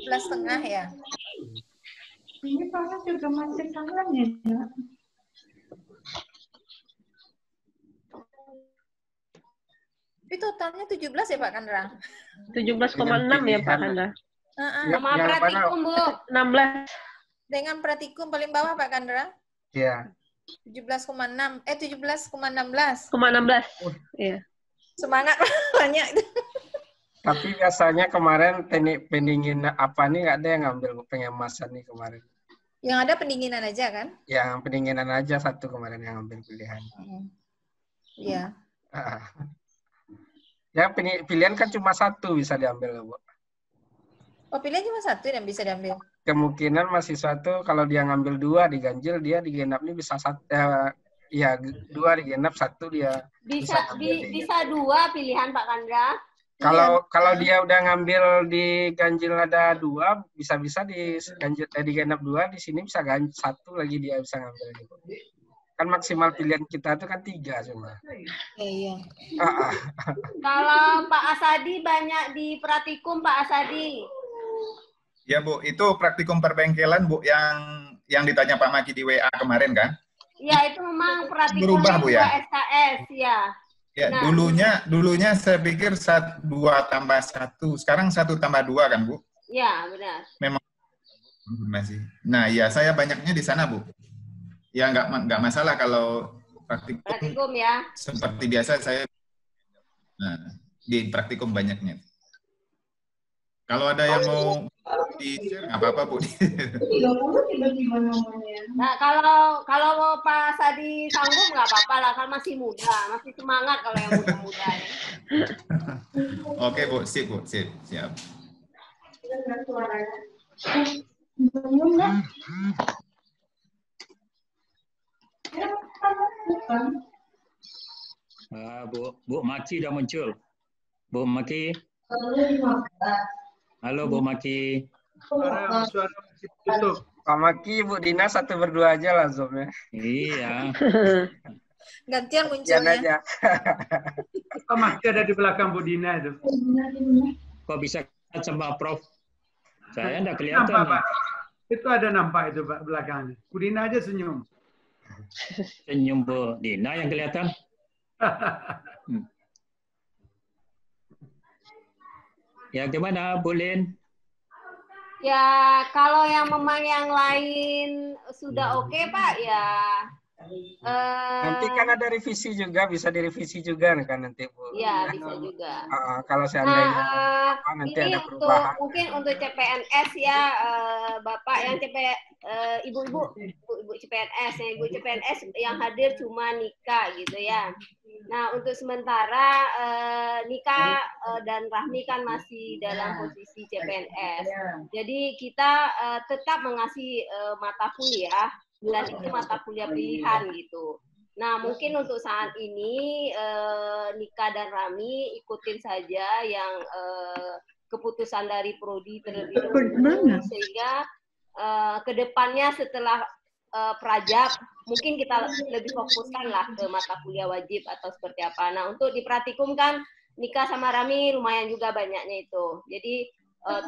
Speaker 13: $11,5 ya?
Speaker 10: Ini Pak juga masih tangan ya, Nak?
Speaker 13: Tapi totalnya 17 ya Pak Kandra?
Speaker 9: 17,6 ya Pak Kandra.
Speaker 2: Sama praktikum, Bu.
Speaker 9: 16.
Speaker 13: Dengan praktikum paling bawah Pak Kandra?
Speaker 6: Iya.
Speaker 13: 17,6. 17,16.
Speaker 9: 16. Iya.
Speaker 13: Semangat banyak itu.
Speaker 6: Tapi biasanya kemarin teknik pendingin apa nih nggak ada yang ngambil pengemasan nih kemarin.
Speaker 13: Yang ada pendinginan aja kan?
Speaker 6: Yang pendinginan aja satu kemarin yang ambil pilihan.
Speaker 13: Iya.
Speaker 6: Ya pilihan kan cuma satu bisa diambil, Bu.
Speaker 13: Oh, pilihan cuma satu yang bisa diambil.
Speaker 6: Kemungkinan mahasiswa tuh kalau dia ngambil 2 diganjil, dia digenapnya bisa 1. Ya 2 digenap, 1 dia
Speaker 2: bisa 2 pilihan Pak Kandra.
Speaker 6: Kalau dia udah ngambil di ganjil ada 2, bisa-bisa di ganjil digenap 2, di sini bisa 1 lagi dia bisa ngambil gitu. Kan maksimal pilihan kita itu kan 3 cuma.
Speaker 13: Iya.
Speaker 2: Kalau Pak Asadi banyak di praktikum Pak Asadi.
Speaker 14: Ya, Bu, itu praktikum perbengkelan, Bu, yang ditanya Pak Maki di WA kemarin kan?
Speaker 2: Ya, itu memang praktikum
Speaker 14: berubah, Bu, ya?
Speaker 2: SKS, ya.
Speaker 14: Ya, dulunya saya pikir 2 tambah 1. Sekarang 1 tambah 2 kan, Bu?
Speaker 2: Ya, benar.
Speaker 14: Memang masih. Nah, ya saya banyaknya di sana, Bu. Ya nggak masalah kalau praktikum
Speaker 2: ya.
Speaker 14: Seperti biasa saya di praktikum banyaknya. Kalau ada yang mau di-share nggak apa-apa, Bu.
Speaker 2: Nah, kalau Pak Sadi sanggup nggak apa-apa lah, kan masih muda, masih semangat kalau yang muda-muda. Ya.
Speaker 14: Oke, Bu, sip, Bu, sip, siap.
Speaker 1: Bu Maki udah muncul. Bu Maki. Halo Bu Maki.
Speaker 6: Pak Maki, Bu Dina 1 berdua aja lah Zoom-nya.
Speaker 1: Iya.
Speaker 13: Gantian munculnya.
Speaker 6: Aja.
Speaker 5: Pak masih ada di belakang Bu Dina itu.
Speaker 1: Kok bisa sama Prof? Saya enggak kelihatan.
Speaker 5: Nampak, Pak. Itu ada nampak itu Pak belakangnya. Bu Dina aja senyum.
Speaker 1: Senyum Bu Dina yang kelihatan. Ya gimana Bu Lin?
Speaker 2: Ya kalau yang memang yang lain sudah oke Pak ya.
Speaker 6: Nanti kan ada revisi juga, bisa direvisi juga kan nanti Bu.
Speaker 2: Ya bisa juga.
Speaker 6: Kalau seandainya nanti
Speaker 2: ini
Speaker 6: ada perubahan.
Speaker 2: mungkin untuk CPNS ya Bapak yang ibu-ibu CPNS ya, ibu CPNS yang hadir cuma Nika gitu ya. Nah untuk sementara Nika dan Rahmi kan masih dalam posisi CPNS. Jadi kita tetap mengasih mata kuliah. Bulan ini mata kuliah pilihan gitu. Nah mungkin untuk saat ini Nika dan Rami ikutin saja yang keputusan dari Prodi terlebih dahulu sehingga kedepannya setelah Prajab mungkin kita lebih fokuskan lah ke mata kuliah wajib atau seperti apa. Nah untuk di Pratikum kan Nika sama Rami lumayan juga banyaknya itu. Jadi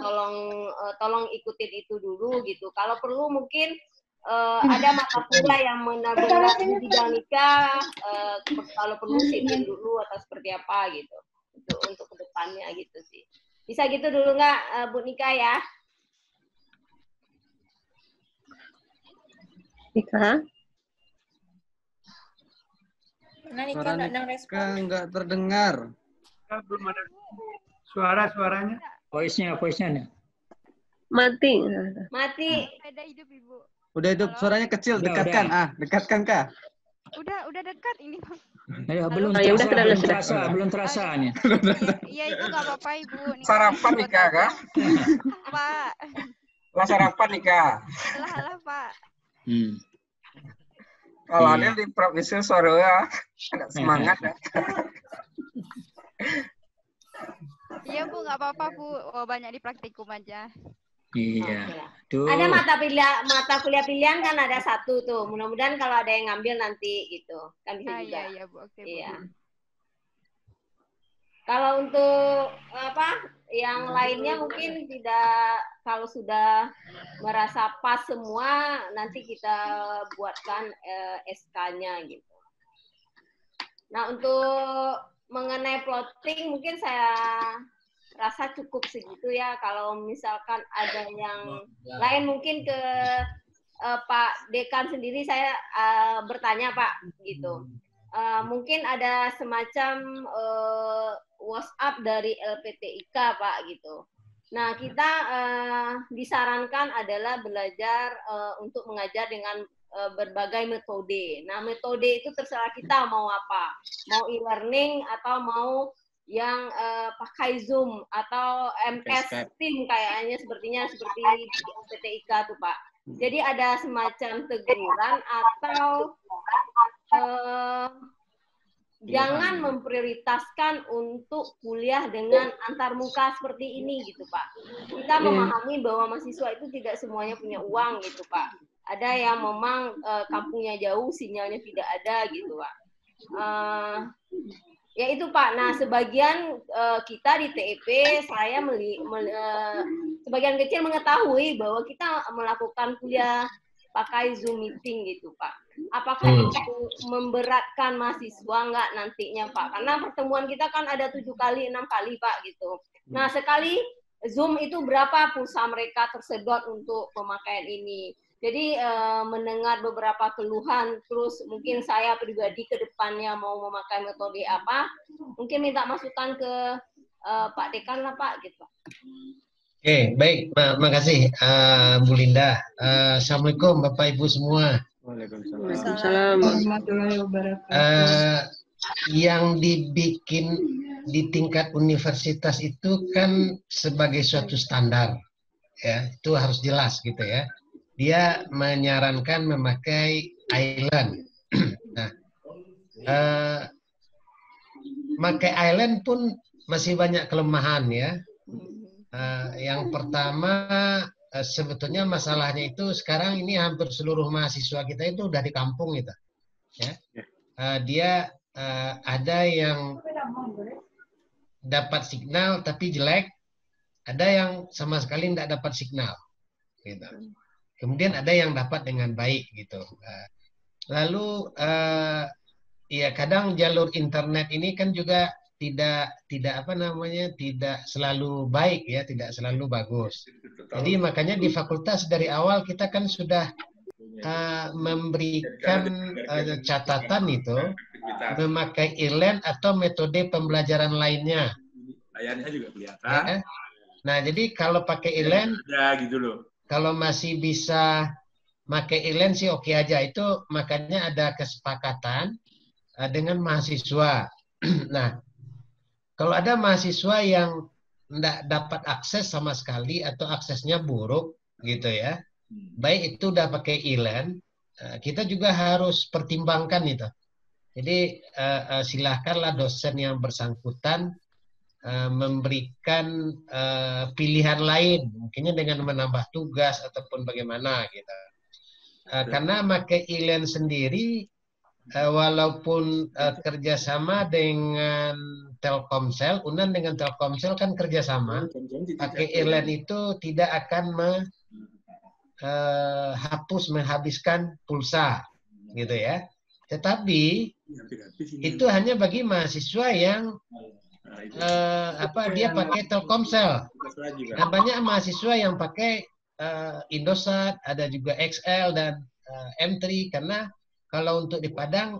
Speaker 2: tolong ikutin itu dulu gitu. Kalau perlu mungkin ada mata kuliah yang benar-benar di bidang nikah, kalau perlu sipin dulu atau seperti apa gitu untuk kedepannya gitu sih. Bisa gitu dulu nggak Bu Nika ya?
Speaker 9: Nika?
Speaker 13: Nah, Nika
Speaker 11: nggak terdengar.
Speaker 5: Belum ada suaranya.
Speaker 1: Voice-nya.
Speaker 9: Mati.
Speaker 13: Ada hidup Ibu.
Speaker 11: Udah hidup, suaranya kecil, dekatkan. Dekatkan Kak.
Speaker 13: Udah dekat ini.
Speaker 1: Ya, belum terasa nih.
Speaker 13: Iya Ibu nggak apa-apa Ibu.
Speaker 6: Sarapan Nika Kak?
Speaker 13: Pak.
Speaker 6: Lah sarapan Nika.
Speaker 13: Alah Pak.
Speaker 6: Kalau ada di provinsi suaranya ada semangat ya.
Speaker 13: Iya Bu, nggak apa-apa Bu. Banyak di praktikum aja.
Speaker 1: Iya.
Speaker 2: Ada mata kuliah pilihan kan ada satu tuh. Mudah-mudahan kalau ada yang ngambil nanti gitu. Kan bisa juga.
Speaker 13: Iya Bu. Oke,
Speaker 2: iya.
Speaker 13: Bu.
Speaker 2: Kalau untuk yang lainnya mungkin tidak, kalau sudah merasa pas semua nanti kita buatkan SK-nya gitu. Nah, untuk mengenai plotting mungkin saya rasa cukup segitu ya. Kalau misalkan ada yang lain mungkin ke Pak Dekan sendiri saya bertanya Pak gitu. Mungkin ada semacam WhatsApp dari LPTIK Pak gitu. Nah kita disarankan adalah belajar untuk mengajar dengan berbagai metode. Nah metode itu terserah kita mau apa, mau e-learning atau mau yang pakai Zoom atau MS Team kayaknya sepertinya seperti PTIK tuh Pak. Jadi ada semacam teguran atau jangan memprioritaskan untuk kuliah dengan antarmuka seperti ini gitu Pak. Kita memahami bahwa mahasiswa itu tidak semuanya punya uang gitu Pak. Ada yang memang kampungnya jauh, sinyalnya tidak ada gitu Pak. Ya itu Pak. Nah sebagian kita di TEP saya sebagian kecil mengetahui bahwa kita melakukan kuliah pakai Zoom meeting gitu Pak. Apakah itu memberatkan mahasiswa nggak nantinya Pak? Karena pertemuan kita kan ada 7 kali, 6 kali Pak gitu. Nah sekali Zoom itu berapa pulsa mereka tersedot untuk pemakaian ini. Jadi mendengar beberapa keluhan, terus mungkin saya pribadi ke depannya mau memakai metode apa, mungkin minta masukan ke Pak Dekan lah Pak, gitu.
Speaker 8: Oke, baik, makasih Bu Linda. Assalamualaikum Bapak Ibu semua.
Speaker 9: Waalaikumsalam warahmatullahi wabarakatuh.
Speaker 8: Yang dibikin di tingkat universitas itu kan sebagai suatu standar, ya itu harus jelas gitu ya. Dia menyarankan memakai island. Nah, pakai island pun masih banyak kelemahan ya. Yang pertama sebetulnya masalahnya itu sekarang ini hampir seluruh mahasiswa kita itu udah di kampung gitu. Ya. Dia ada yang dapat signal tapi jelek, ada yang sama sekali tidak dapat signal. Gitu. Kemudian ada yang dapat dengan baik gitu. Lalu ya kadang jalur internet ini kan juga tidak selalu baik ya, tidak selalu bagus. Jadi makanya di fakultas dari awal kita kan sudah memberikan catatan itu memakai e-learn atau metode pembelajaran lainnya.
Speaker 4: Layarnya juga kelihatan.
Speaker 8: Ya. Nah, jadi kalau pakai e-learn,
Speaker 4: gitu loh.
Speaker 8: Kalau masih bisa pakai e-learn sih oke aja. Itu makanya ada kesepakatan dengan mahasiswa. Nah, kalau ada mahasiswa yang tidak dapat akses sama sekali atau aksesnya buruk gitu ya, baik itu udah pakai e-learn, kita juga harus pertimbangkan itu. Jadi silakanlah dosen yang bersangkutan memberikan pilihan lain, mungkinnya dengan menambah tugas ataupun bagaimana gitu. Karena pakai e-learn sendiri, walaupun kerjasama dengan Telkomsel, Unan dengan Telkomsel kan kerjasama, pakai e-learn itu tidak akan menghabiskan pulsa, gitu ya. Tetapi itu hanya bagi mahasiswa yang dia pakai Telkomsel. Nah, banyak mahasiswa yang pakai Indosat, ada juga XL dan M3, karena kalau untuk di Padang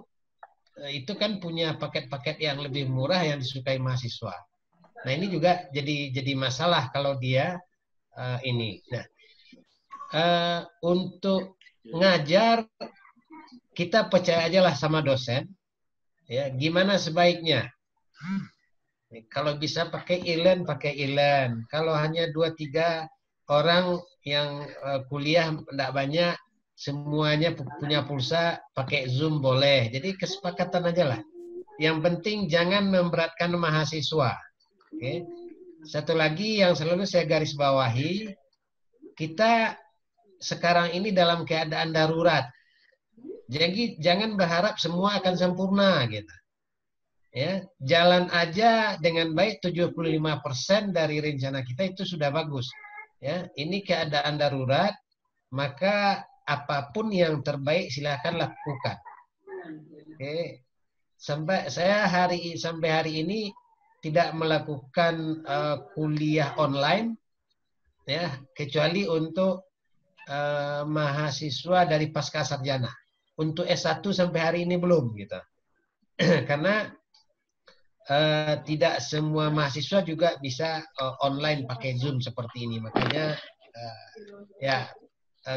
Speaker 8: itu kan punya paket-paket yang lebih murah yang disukai mahasiswa. Nah, ini juga jadi masalah kalau dia ini. Nah, untuk ngajar kita percaya aja lah sama dosen. Ya, gimana sebaiknya? Kalau bisa pakai e-learn, pakai e-learn. Kalau hanya 2-3 orang yang kuliah tidak banyak, semuanya punya pulsa, pakai Zoom boleh. Jadi kesepakatan aja lah. Yang penting jangan memberatkan mahasiswa. Oke. Satu lagi yang selalu saya garis bawahi, kita sekarang ini dalam keadaan darurat. Jadi jangan berharap semua akan sempurna gitu. Ya, jalan aja dengan baik 75% dari rencana kita itu sudah bagus. Ya, ini keadaan darurat, maka apapun yang terbaik silakan lakukan. Oke. Sampai hari ini tidak melakukan kuliah online, ya, kecuali untuk mahasiswa dari pasca sarjana. Untuk S1 sampai hari ini belum gitu. Karena tidak semua mahasiswa juga bisa online pakai Zoom seperti ini. Makanya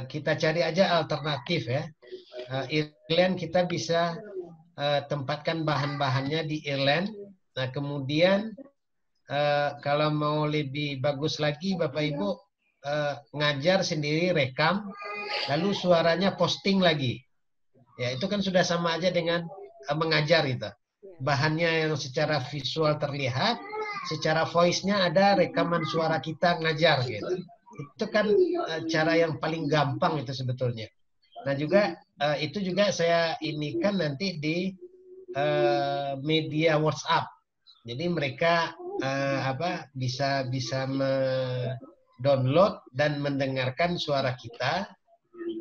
Speaker 8: kita cari aja alternatif ya. e-learn kita bisa tempatkan bahan-bahannya di e-learn. Nah, kemudian kalau mau lebih bagus lagi Bapak Ibu ngajar sendiri, rekam, lalu suaranya posting lagi. Ya, itu kan sudah sama aja dengan mengajar itu. Bahannya yang secara visual terlihat, secara voice-nya ada rekaman suara kita ngajar gitu. Itu kan cara yang paling gampang itu sebetulnya. Nah, juga itu juga saya inikan nanti di media WhatsApp. Jadi mereka bisa download dan mendengarkan suara kita,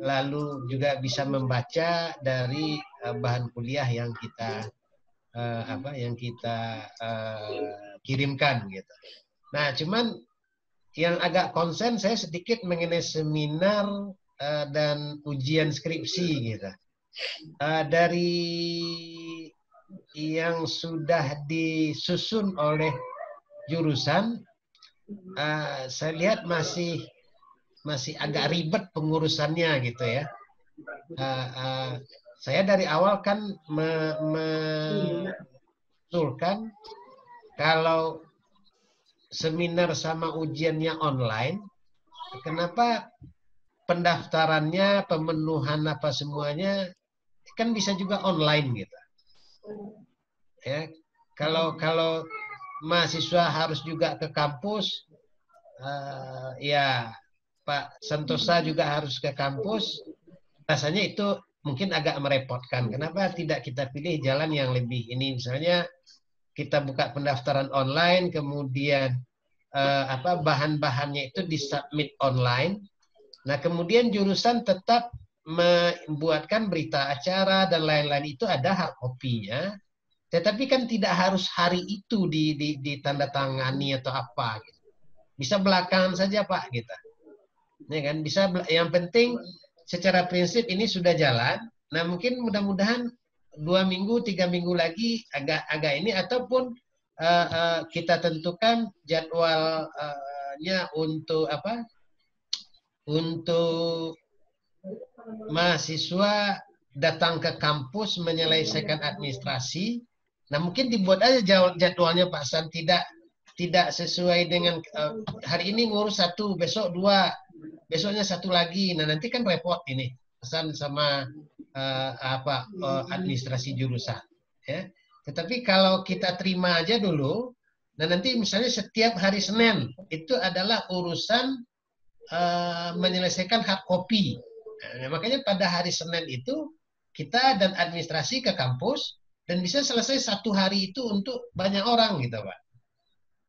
Speaker 8: lalu juga bisa membaca dari bahan kuliah yang kita kirimkan gitu. Nah, cuman yang agak konsen saya sedikit mengenai seminar dan ujian skripsi gitu. Dari yang sudah disusun oleh jurusan, saya lihat masih agak ribet pengurusannya gitu ya. Saya dari awal kan mengusulkan kalau seminar sama ujiannya online, kenapa pendaftarannya, pemenuhan apa semuanya kan bisa juga online gitu. Ya, kalau mahasiswa harus juga ke kampus, ya Pak Santosa juga harus ke kampus, rasanya itu mungkin agak merepotkan. Kenapa tidak kita pilih jalan yang lebih ini, misalnya kita buka pendaftaran online, kemudian bahan-bahannya itu disubmit online. Nah, kemudian jurusan tetap membuatkan berita acara dan lain-lain itu ada hard copy-nya. Tetapi kan tidak harus hari itu ditandatangani atau apa. Gitu. Bisa belakangan saja Pak kita. Ya kan, bisa. Yang penting secara prinsip ini sudah jalan. Nah, mungkin mudah-mudahan 2 minggu, 3 minggu lagi agak ini, ataupun kita tentukan jadwalnya untuk untuk mahasiswa datang ke kampus menyelesaikan administrasi. Nah, mungkin dibuat aja jadwalnya Pak San, tidak sesuai dengan hari ini ngurus 1, besok 2, besoknya 1 lagi. Nah, nanti kan repot ini pesan sama administrasi jurusan. Ya. Tetapi kalau kita terima aja dulu, nah nanti misalnya setiap hari Senin itu adalah urusan menyelesaikan hard copy. Nah, makanya pada hari Senin itu kita dan administrasi ke kampus dan bisa selesai 1 hari itu untuk banyak orang gitu Pak.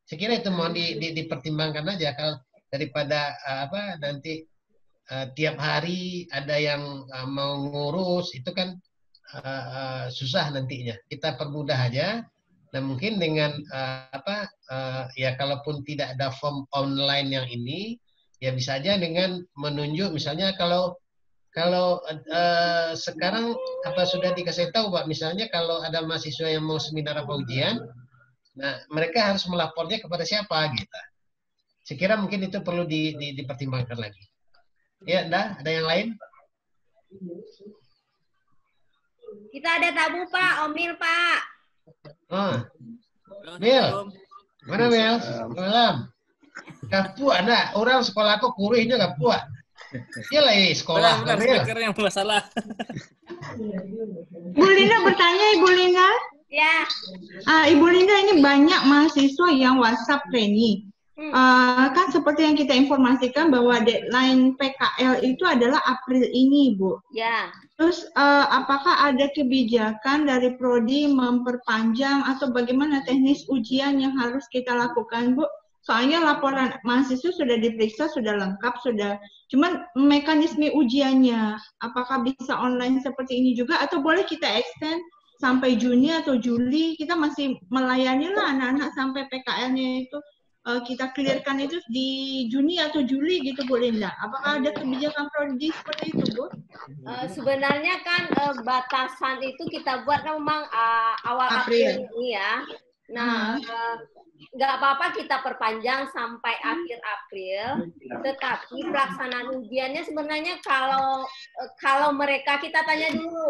Speaker 8: Saya kira itu mau dipertimbangkan aja kalau daripada nanti tiap hari ada yang mau ngurus itu kan susah nantinya. Kita permudah aja. Nah, mungkin dengan ya kalaupun tidak ada form online yang ini, ya bisa aja dengan menunjuk misalnya kalau sekarang sudah dikasih tahu Pak, misalnya kalau ada mahasiswa yang mau seminar apa ujian, nah mereka harus melapornya kepada siapa gitu. Saya kira mungkin itu perlu dipertimbangkan lagi. Ya, ada yang lain?
Speaker 2: Kita ada tamu Pak, Omil Pak.
Speaker 8: Oh, Mil, mana Mil? Malam. Kapua, nak orang sekolah aku kurihnya kapua. Dia lagi sekolah.
Speaker 15: Benar, speaker yang masalah.
Speaker 10: Bu Linda bertanya, Ibu Linda.
Speaker 2: Ya.
Speaker 10: Ibu Linda, ini banyak mahasiswa yang WhatsApp training. Kan seperti yang kita informasikan bahwa deadline PKL itu adalah April ini, Bu.
Speaker 2: Ya.
Speaker 10: Terus apakah ada kebijakan dari Prodi memperpanjang atau bagaimana teknis ujian yang harus kita lakukan, Bu? Soalnya laporan mahasiswa sudah diperiksa, sudah lengkap, sudah. Cuman mekanisme ujiannya, apakah bisa online seperti ini juga atau boleh kita extend sampai Juni atau Juli? Kita masih melayani lah anak-anak sampai PKL-nya itu. Kita clearkan itu di Juni atau Juli gitu Bu Linda. Apakah ada kebijakan Prodi seperti itu Bu?
Speaker 2: Sebenarnya kan batasan itu kita buat memang awal April ini ya. Nah, nggak apa-apa kita perpanjang sampai akhir April, tetapi pelaksanaan ujiannya sebenarnya kalau mereka, kita tanya dulu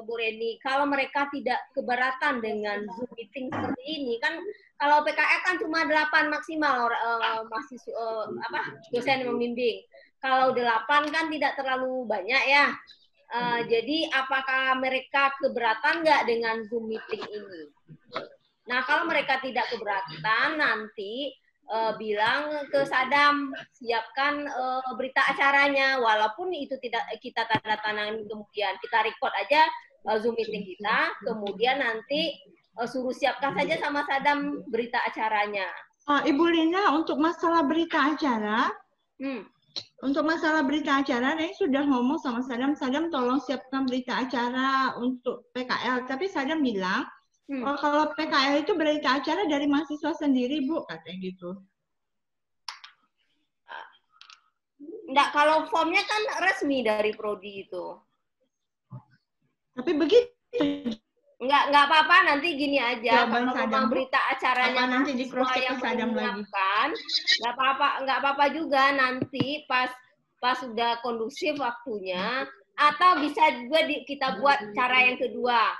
Speaker 2: Bu Reni, kalau mereka tidak keberatan dengan Zoom meeting seperti ini, kan kalau PKL kan cuma 8 maksimal mahasiswa dosen yang membimbing. Kalau 8 kan tidak terlalu banyak ya. Jadi apakah mereka keberatan nggak dengan Zoom meeting ini? Nah, kalau mereka tidak keberatan, nanti bilang ke Sadam, siapkan berita acaranya, walaupun itu tidak kita tanda tangan, kemudian kita record aja Zoom meeting kita, kemudian nanti suruh siapkan saja sama Sadam berita acaranya.
Speaker 10: Ibu Lina, untuk masalah berita acara, Reni sudah ngomong sama Sadam, tolong siapkan berita acara untuk PKL, tapi Sadam bilang, kalau PKL itu berita acara dari mahasiswa sendiri, Bu, katanya gitu.
Speaker 2: Enggak, kalau formnya kan resmi dari Prodi itu.
Speaker 10: Tapi begitu.
Speaker 2: Enggak apa-apa, nanti gini aja.
Speaker 10: Jawaban
Speaker 2: kalau
Speaker 10: Sadam,
Speaker 2: memang berita acaranya
Speaker 10: nanti di cross check
Speaker 2: yang
Speaker 10: Sadam lagi.
Speaker 2: Enggak apa-apa juga nanti pas sudah kondusif waktunya, atau bisa juga kita buat cara yang kedua.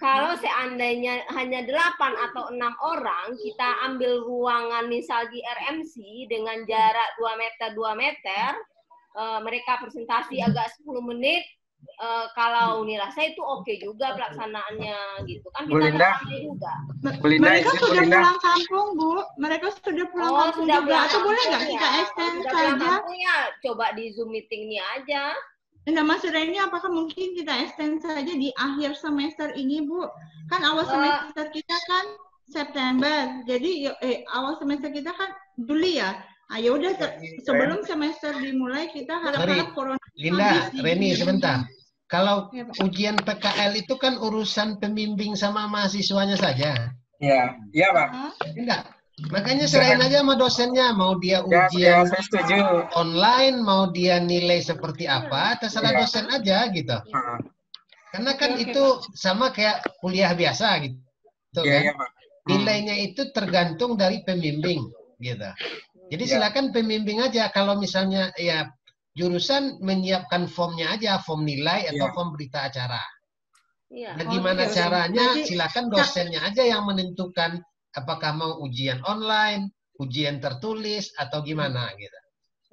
Speaker 2: Kalau seandainya hanya 8 atau 6 orang, kita ambil ruangan misal di RMC dengan jarak 2 meter, mereka presentasi agak 10 menit, kalau nilai saya itu oke juga pelaksanaannya gitu kan.
Speaker 6: Bu Linda,
Speaker 2: juga.
Speaker 10: Mereka sudah pulang kampung, Bu. Mereka sudah pulang kampung
Speaker 2: sudah
Speaker 10: juga. Atau boleh nggak kita extend saja?
Speaker 2: Ya, coba di Zoom meeting ini aja.
Speaker 10: Nah, Mas Reni, apakah mungkin kita extend saja di akhir semester ini, Bu? Kan awal semester kita kan September, jadi awal semester kita kan Juli ya. Ya udah sebelum semester dimulai kita harap-harap corona.
Speaker 8: Linda, Reni sebentar. Kalau ujian PKL itu kan urusan pembimbing sama mahasiswanya saja.
Speaker 6: Iya, iya Pak.
Speaker 8: Enggak. Makanya serahin aja sama dosennya, mau dia ujian online, mau dia nilai seperti apa, terserah dosen aja gitu. Karena kan itu sama kayak kuliah biasa gitu kan. Nilainya itu tergantung dari pembimbing gitu. Jadi silakan pembimbing aja, kalau misalnya ya jurusan menyiapkan formnya aja, form nilai atau form berita acara. Nah, gimana caranya? Silakan dosennya aja yang menentukan apakah mau ujian online, ujian tertulis, atau gimana gitu.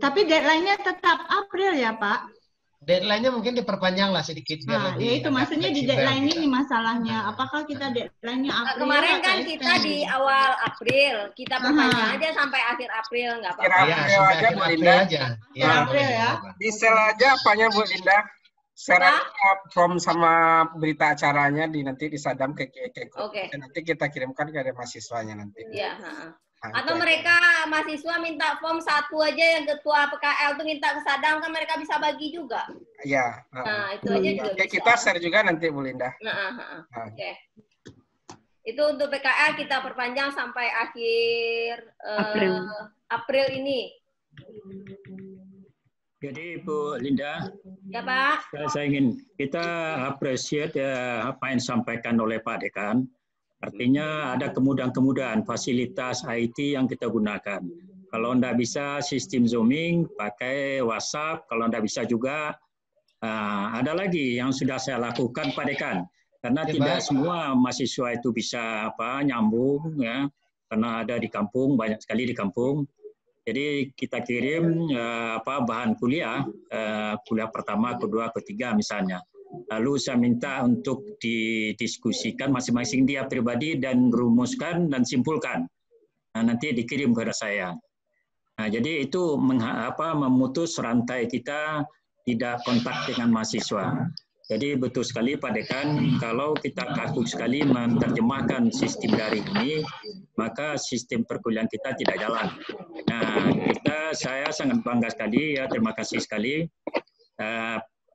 Speaker 10: Tapi deadline-nya tetap April ya, Pak?
Speaker 8: Deadline-nya mungkin diperpanjang lah sedikit.
Speaker 10: Nah, ya itu maksudnya di deadline ini masalahnya. Apakah kita deadline-nya April?
Speaker 2: Kemarin kan kita di awal April, kita perpanjang aja sampai akhir April, nggak apa-apa.
Speaker 6: April aja, Bu Linda.
Speaker 10: April ya.
Speaker 6: Di sel aja apanya Bu Linda? Share form sama berita acaranya nanti disadam ke
Speaker 2: Oke.
Speaker 6: Nanti kita kirimkan ke mahasiswanya nanti.
Speaker 2: Iya. Atau mereka mahasiswa minta form 1 aja, yang ketua PKL tuh minta ke Sadam, kan mereka bisa bagi juga.
Speaker 6: Iya.
Speaker 2: Nah, itu aja juga bisa.
Speaker 6: Kita share juga nanti Bu Linda.
Speaker 2: Oke. Itu untuk PKL kita perpanjang sampai akhir April ini.
Speaker 1: Jadi Bu Linda,
Speaker 2: ya Pak.
Speaker 1: Saya ingin kita appreciate apa yang disampaikan oleh Pak Dekan. Artinya ada kemudahan-kemudahan fasilitas IT yang kita gunakan. Kalau tidak bisa sistem Zooming, pakai WhatsApp. Kalau tidak bisa juga ada lagi yang sudah saya lakukan Pak Dekan. Karena tidak semua mahasiswa itu bisa nyambung ya, karena ada di kampung, banyak sekali di kampung. Jadi kita kirim bahan kuliah, kuliah pertama, kedua, ketiga misalnya. Lalu saya minta untuk didiskusikan masing-masing dia pribadi dan rumuskan dan simpulkan. Nah, nanti dikirim kepada saya. Nah, jadi itu memutus rantai kita tidak kontak dengan mahasiswa. Jadi betul sekali Pak Dekan, kalau kita kaku sekali menerjemahkan sistem daring ini, maka sistem perkuliahan kita tidak jalan. Nah, saya sangat bangga sekali, ya terima kasih sekali.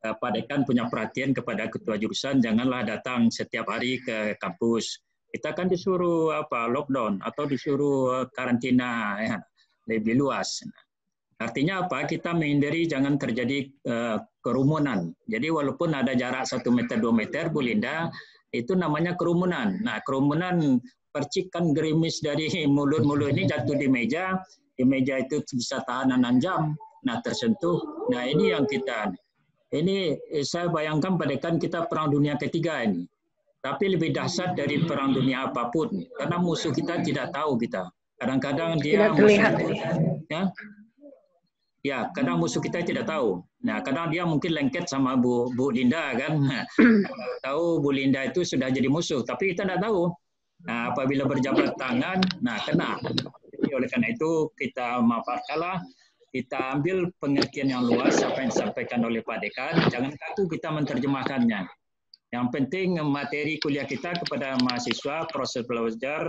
Speaker 1: Pak Dekan punya perhatian kepada ketua jurusan, janganlah datang setiap hari ke kampus. Kita kan disuruh lockdown atau disuruh karantina ya, lebih luas. Artinya apa? Kita menghindari jangan terjadi kerumunan. Jadi walaupun ada jarak 1 meter, 2 meter, Bu Linda, itu namanya kerumunan. Nah, kerumunan percikan gerimis dari mulut-mulut ini jatuh di meja itu bisa tahan 6 jam. Nah, tersentuh. Nah, ini yang ini saya bayangkan pada kan kita perang dunia ketiga ini. Tapi lebih dahsyat dari perang dunia apapun. Karena musuh kita tidak tahu kita. Kadang-kadang dia ya, kadang musuh kita tidak tahu. Nah, kadang dia mungkin lengket sama Bu Linda kan. Tahu Bu Linda itu sudah jadi musuh, tapi kita tidak tahu. Nah, apabila berjabat tangan, nah kena. Jadi oleh karena itu kita maafkanlah, kita ambil pengertian yang luas apa yang disampaikan oleh Pak Dekan. Jangan kaku kita menerjemahkannya. Yang penting materi kuliah kita kepada mahasiswa, proses belajar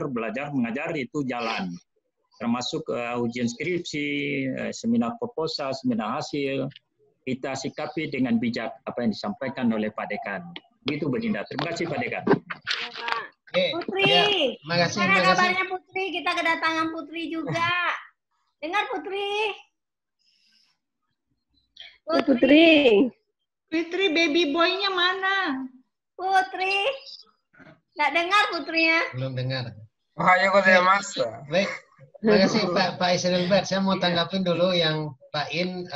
Speaker 1: mengajar itu jalan. Termasuk ujian skripsi, seminar proposal, seminar hasil, kita sikapi dengan bijak apa yang disampaikan oleh Pak Dekan. Begitu Bu Linda. Terima kasih Pak Dekan.
Speaker 2: Putri, mana kabarnya Putri? Kita kedatangan Putri juga. Dengar Putri.
Speaker 10: Putri, baby boy-nya mana?
Speaker 2: Putri. Nggak dengar Putrinya?
Speaker 8: Belum dengar.
Speaker 6: Ohayou gozaimasu.
Speaker 8: Baik. Terima kasih Pak Isrilbert. Saya mau tanggapin dulu yang Pak In,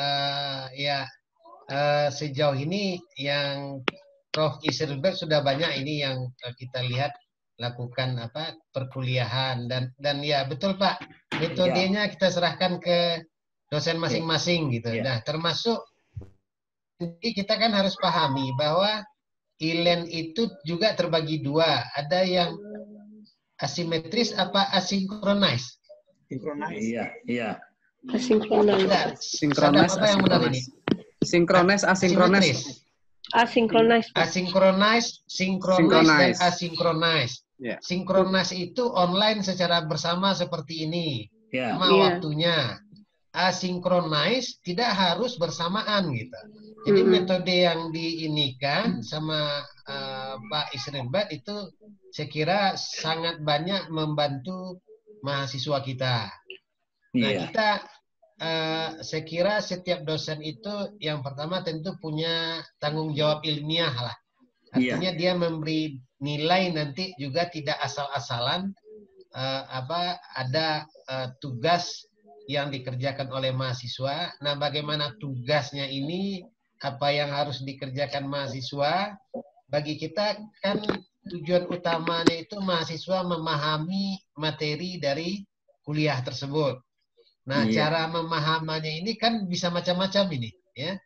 Speaker 8: sejauh ini yang Prof. Isrilbert sudah banyak ini yang kita lihat lakukan perkuliahan dan ya betul Pak, metodenya kita serahkan ke dosen masing-masing gitu. Nah, termasuk kita kan harus pahami bahwa e-learn itu juga terbagi dua, ada yang asimetris apa asinkronis.
Speaker 1: Iya.
Speaker 9: Sinkronis.
Speaker 8: Sinkronis apa yang benar ini?
Speaker 11: Sinkronis, asinkronis.
Speaker 9: Asinkronis.
Speaker 8: Asinkronis, sinkronis, dan asinkronis.
Speaker 11: Yeah.
Speaker 8: Sinkronis itu online secara bersama seperti ini, sama waktunya. Asinkronis tidak harus bersamaan gitu. Jadi metode yang diinikan sama Pak Isrenbat itu saya kira sangat banyak membantu mahasiswa kita. Nah, kita saya kira setiap dosen itu yang pertama tentu punya tanggung jawab ilmiah lah. Artinya dia memberi nilai nanti juga tidak asal-asalan ada tugas yang dikerjakan oleh mahasiswa. Nah, bagaimana tugasnya ini, apa yang harus dikerjakan mahasiswa? Bagi kita kan tujuan utamanya itu mahasiswa memahami materi dari kuliah tersebut. Nah, cara memahamannya ini kan bisa macam-macam ini, ya.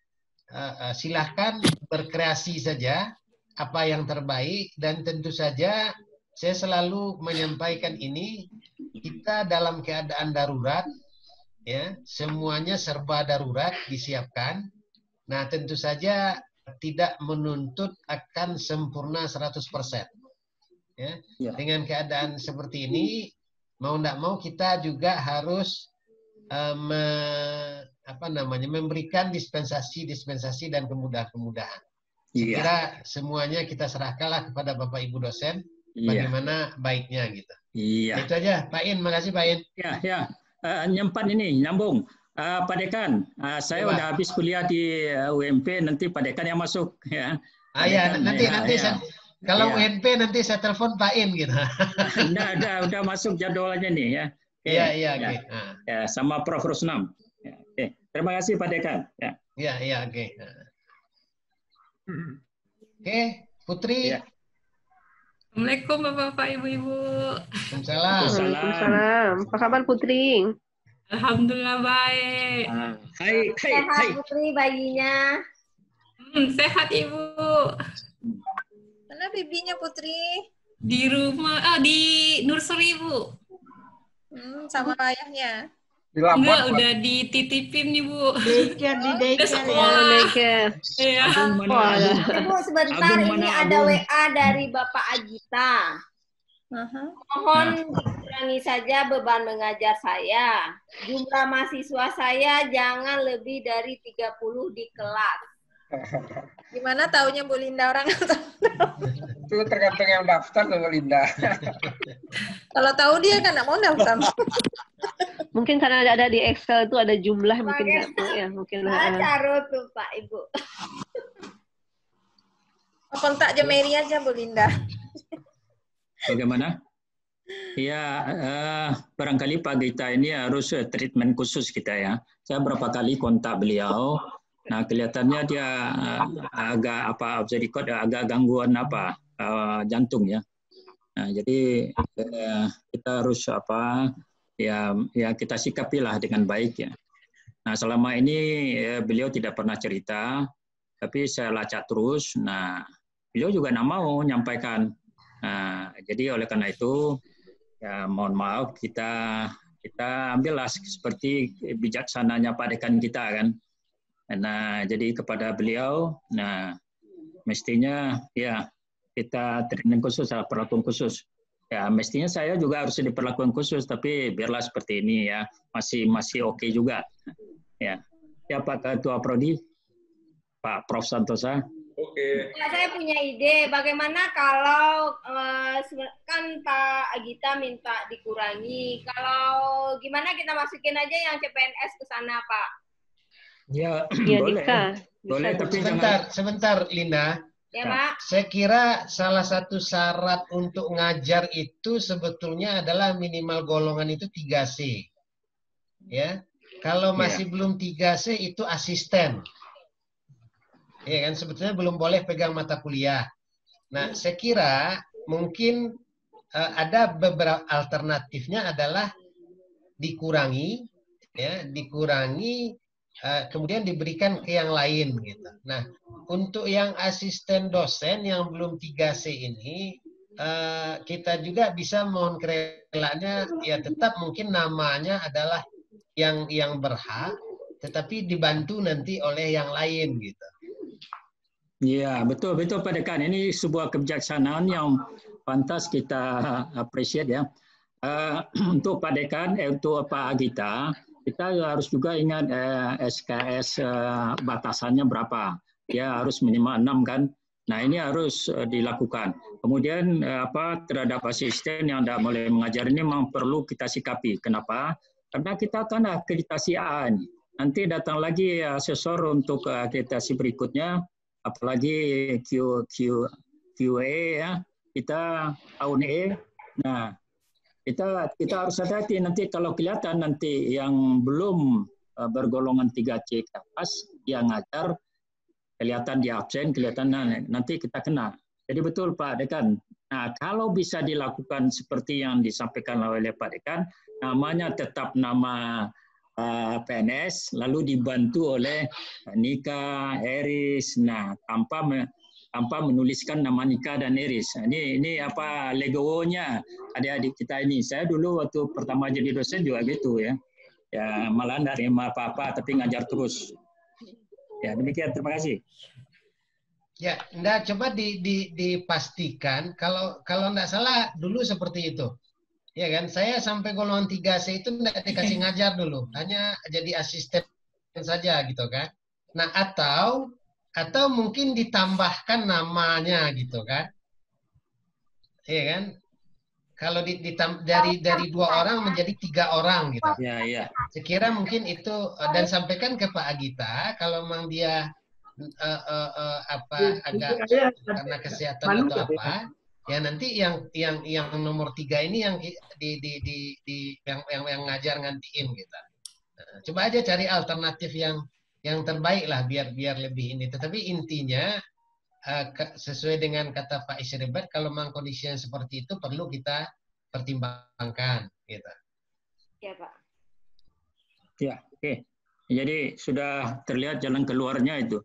Speaker 8: Silahkan berkreasi saja apa yang terbaik, dan tentu saja saya selalu menyampaikan ini, kita dalam keadaan darurat, ya, semuanya serba darurat disiapkan. Nah, tentu saja tidak menuntut akan sempurna 100%. Ya. Dengan keadaan seperti ini, mau tidak mau kita juga harus memberikan dispensasi dan kemudahan-kemudahan. Saya kira semuanya kita serahkanlah kepada Bapak Ibu dosen, bagaimana baiknya gitu. Itu aja, Pak In. Makasih Pak In.
Speaker 1: Nyambung. Pak Dekan, saya udah habis kuliah di UMP, nanti Pak Dekan yang masuk. Ya.
Speaker 8: Nanti saya, kalau UMP nanti saya telepon Pak In gitu.
Speaker 1: Udah masuk jadwalnya nih ya.
Speaker 8: Oke.
Speaker 1: Ya, sama Prof. Rusnam. Terima kasih Pak Dekan.
Speaker 8: Oke. Oke, Putri.
Speaker 15: Assalamualaikum Bapak Ibu-Ibu.
Speaker 9: Waalaikumsalam. Apa kabar Putri?
Speaker 15: Alhamdulillah baik.
Speaker 2: Sehat Putri bayinya.
Speaker 15: Sehat Ibu.
Speaker 16: Mana bibinya Putri?
Speaker 15: Di rumah, di nursery Bu.
Speaker 16: Sama ayahnya.
Speaker 15: Enggak, udah dititipin nih Bu.
Speaker 10: Daycare.
Speaker 9: Daycare.
Speaker 15: Iya.
Speaker 2: Bu, sebentar, ini ada WA dari Bapak Agita. Mohon dikurangi saja beban mengajar saya. Jumlah mahasiswa saya jangan lebih dari 30 di kelas.
Speaker 16: Gimana taunya Bu Linda orang?
Speaker 6: Itu tergantung yang daftar tuh Bu Linda.
Speaker 16: Kalau tahu dia kan nggak mau daftar.
Speaker 9: Mungkin karena ada di Excel itu ada jumlah mungkin nggak tuh ya mungkin.
Speaker 2: Taruh tuh Pak Ibu.
Speaker 16: Kontak Jemeri aja Bu Linda.
Speaker 1: Bagaimana? Ya, barangkali Pak Gita ini harus treatment khusus kita ya. Saya berapa kali kontak beliau. Nah, kelihatannya dia agak agak gangguan jantung ya. Nah, jadi kita harus kita sikapilah dengan baik ya. Nah, selama ini beliau tidak pernah cerita, tapi saya lacak terus. Nah, beliau juga tidak mau menyampaikan. Nah, jadi oleh karena itu, ya mohon maaf kita ambillah seperti bijaksananya Pak Dekan kita kan. Nah, jadi kepada beliau, nah mestinya ya kita treatment khusus, perlakuan khusus. Ya mestinya saya juga harus diperlakukan khusus, tapi biarlah seperti ini ya, masih oke juga. Ya Pak Ketua Prodi, Pak Prof Santosa.
Speaker 2: Oke. Ya, saya punya ide. Bagaimana kalau kan Pak Agita minta dikurangi. Kalau gimana kita masukin aja yang CPNS ke sana, Pak?
Speaker 8: Ya,
Speaker 2: boleh.
Speaker 8: Boleh, tapi sebentar, Linda.
Speaker 2: Ya, Pak.
Speaker 8: Saya kira salah satu syarat untuk ngajar itu sebetulnya adalah minimal golongan itu 3C. Ya. Kalau masih belum 3C itu asisten. Ya kan, sebetulnya belum boleh pegang mata kuliah. Nah, saya kira mungkin ada beberapa alternatifnya adalah dikurangi, kemudian diberikan ke yang lain gitu. Nah, untuk yang asisten dosen yang belum 3C ini, kita juga bisa mohon kerelanya, ya tetap mungkin namanya adalah yang berhak, tetapi dibantu nanti oleh yang lain gitu.
Speaker 1: Ya, betul Pak Dekan. Ini sebuah kebijaksanaan yang pantas kita appreciate ya. Untuk Pak Dekan, untuk Pak Agita, kita harus juga ingat SKS batasannya berapa. Ya harus minimal 6 kan. Nah ini harus dilakukan. Kemudian terhadap asisten yang tidak boleh mengajar ini memang perlu kita sikapi. Kenapa? Karena kita kan akreditasi A ini. Nanti datang lagi asesor untuk akreditasi berikutnya, apalagi QA ya, kita tahun E. Nah kita harus hati-hati nanti kalau kelihatan nanti yang belum bergolongan 3C ke atas yang ngajar kelihatan di absen, kelihatan nanti kita kena. Jadi betul Pak Dekan. Nah, kalau bisa dilakukan seperti yang disampaikan oleh Pak Dekan, namanya tetap nama PNS, lalu dibantu oleh Nika, Eris, nah tanpa menuliskan nama Nika dan Eris. Ini apa legowonya adik-adik kita ini. Saya dulu waktu pertama jadi dosen juga gitu ya. Ya malah tidak terima apa-apa, tapi ngajar terus. Ya, demikian. Terima kasih.
Speaker 8: Ya, enggak, coba dipastikan kalau enggak salah dulu seperti itu. Ya kan, saya sampai golongan 3C itu enggak dikasih ngajar dulu, hanya jadi asisten saja gitu kan. Nah, atau mungkin ditambahkan namanya gitu kan. Iya kan? Kalau dari 2 orang menjadi 3 orang gitu.
Speaker 1: Ya.
Speaker 8: Sekira mungkin itu dan sampaikan ke Pak Agita kalau memang dia agak karena kesehatan atau apa, ya nanti yang nomor 3 ini yang yang ngajar ngantiin gitu. Nah, coba aja cari alternatif yang terbaik lah biar lebih ini. Tetapi intinya sesuai dengan kata Pak Isribat, kalau memang kondisi yang seperti itu perlu kita pertimbangkan, gitu.
Speaker 2: Ya Pak.
Speaker 1: Ya, oke. Jadi sudah terlihat jalan keluarnya itu.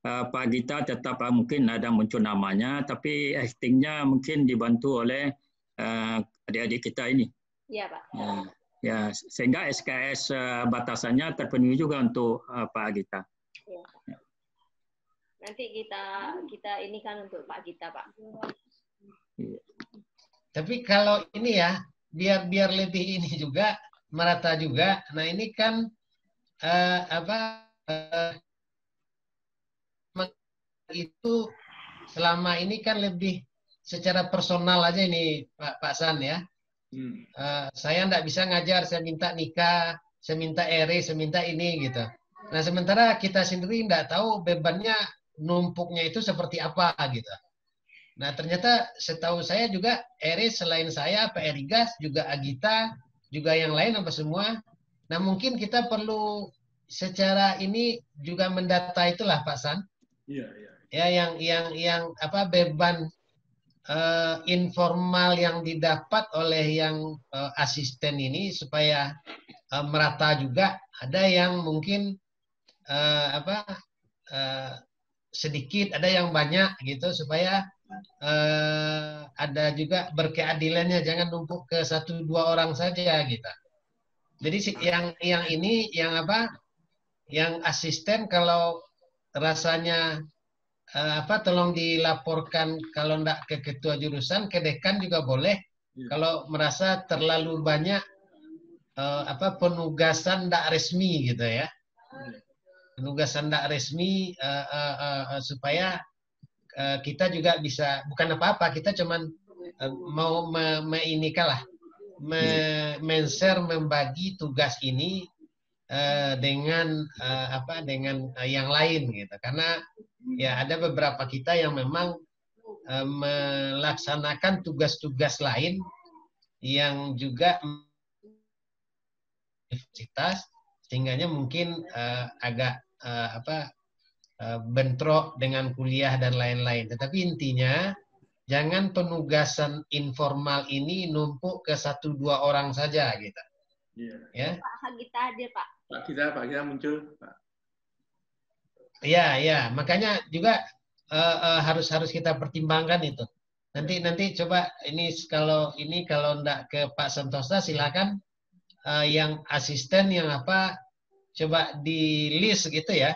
Speaker 1: Pak Gita tetap mungkin ada muncul namanya, tapi actingnya mungkin dibantu oleh adik-adik kita ini.
Speaker 2: Iya Pak.
Speaker 1: Ya, sehingga SKS batasannya terpenuhi juga untuk Pak Gita.
Speaker 2: Ya, Pak. Nanti kita ini kan untuk Pak Gita, Pak.
Speaker 8: Tapi kalau ini ya, biar lebih ini juga merata juga. Nah ini kan itu selama ini kan lebih secara personal aja ini Pak San ya. Saya enggak bisa ngajar, saya minta Nika, saya minta Eri, saya minta ini gitu. Nah sementara kita sendiri enggak tahu bebannya numpuknya itu seperti apa gitu. Nah ternyata setahu saya juga Eris selain saya, Pak Erigas, juga Agita, juga yang lain apa semua. Nah mungkin kita perlu secara ini juga mendata itulah Pak San.
Speaker 4: Iya.
Speaker 8: Ya yang beban informal yang didapat oleh yang asisten ini supaya merata juga. Ada yang mungkin sedikit, ada yang banyak gitu supaya ada juga berkeadilannya, jangan numpuk ke 1-2 orang saja gitu. Jadi yang ini yang asisten kalau rasanya tolong dilaporkan kalau enggak ke ketua jurusan, ke dekan juga boleh. Kalau merasa terlalu banyak penugasan enggak resmi gitu ya. Penugasan tidak resmi supaya kita juga bisa, bukan apa-apa, kita cuman mau men-share, membagi tugas ini dengan yang lain gitu. Karena ya ada beberapa kita yang memang melaksanakan tugas-tugas lain yang juga universitas, sehingganya mungkin agak bentrok dengan kuliah dan lain-lain. Tetapi intinya jangan penugasan informal ini numpuk ke 1-2 orang saja gitu.
Speaker 4: Iya.
Speaker 8: Ya.
Speaker 2: Pak Gita hadir, Pak.
Speaker 4: Pak Gita muncul, Pak.
Speaker 8: Iya. Makanya juga harus kita pertimbangkan itu. Nanti coba kalau enggak ke Pak Santosa silakan yang asisten yang coba di list gitu ya.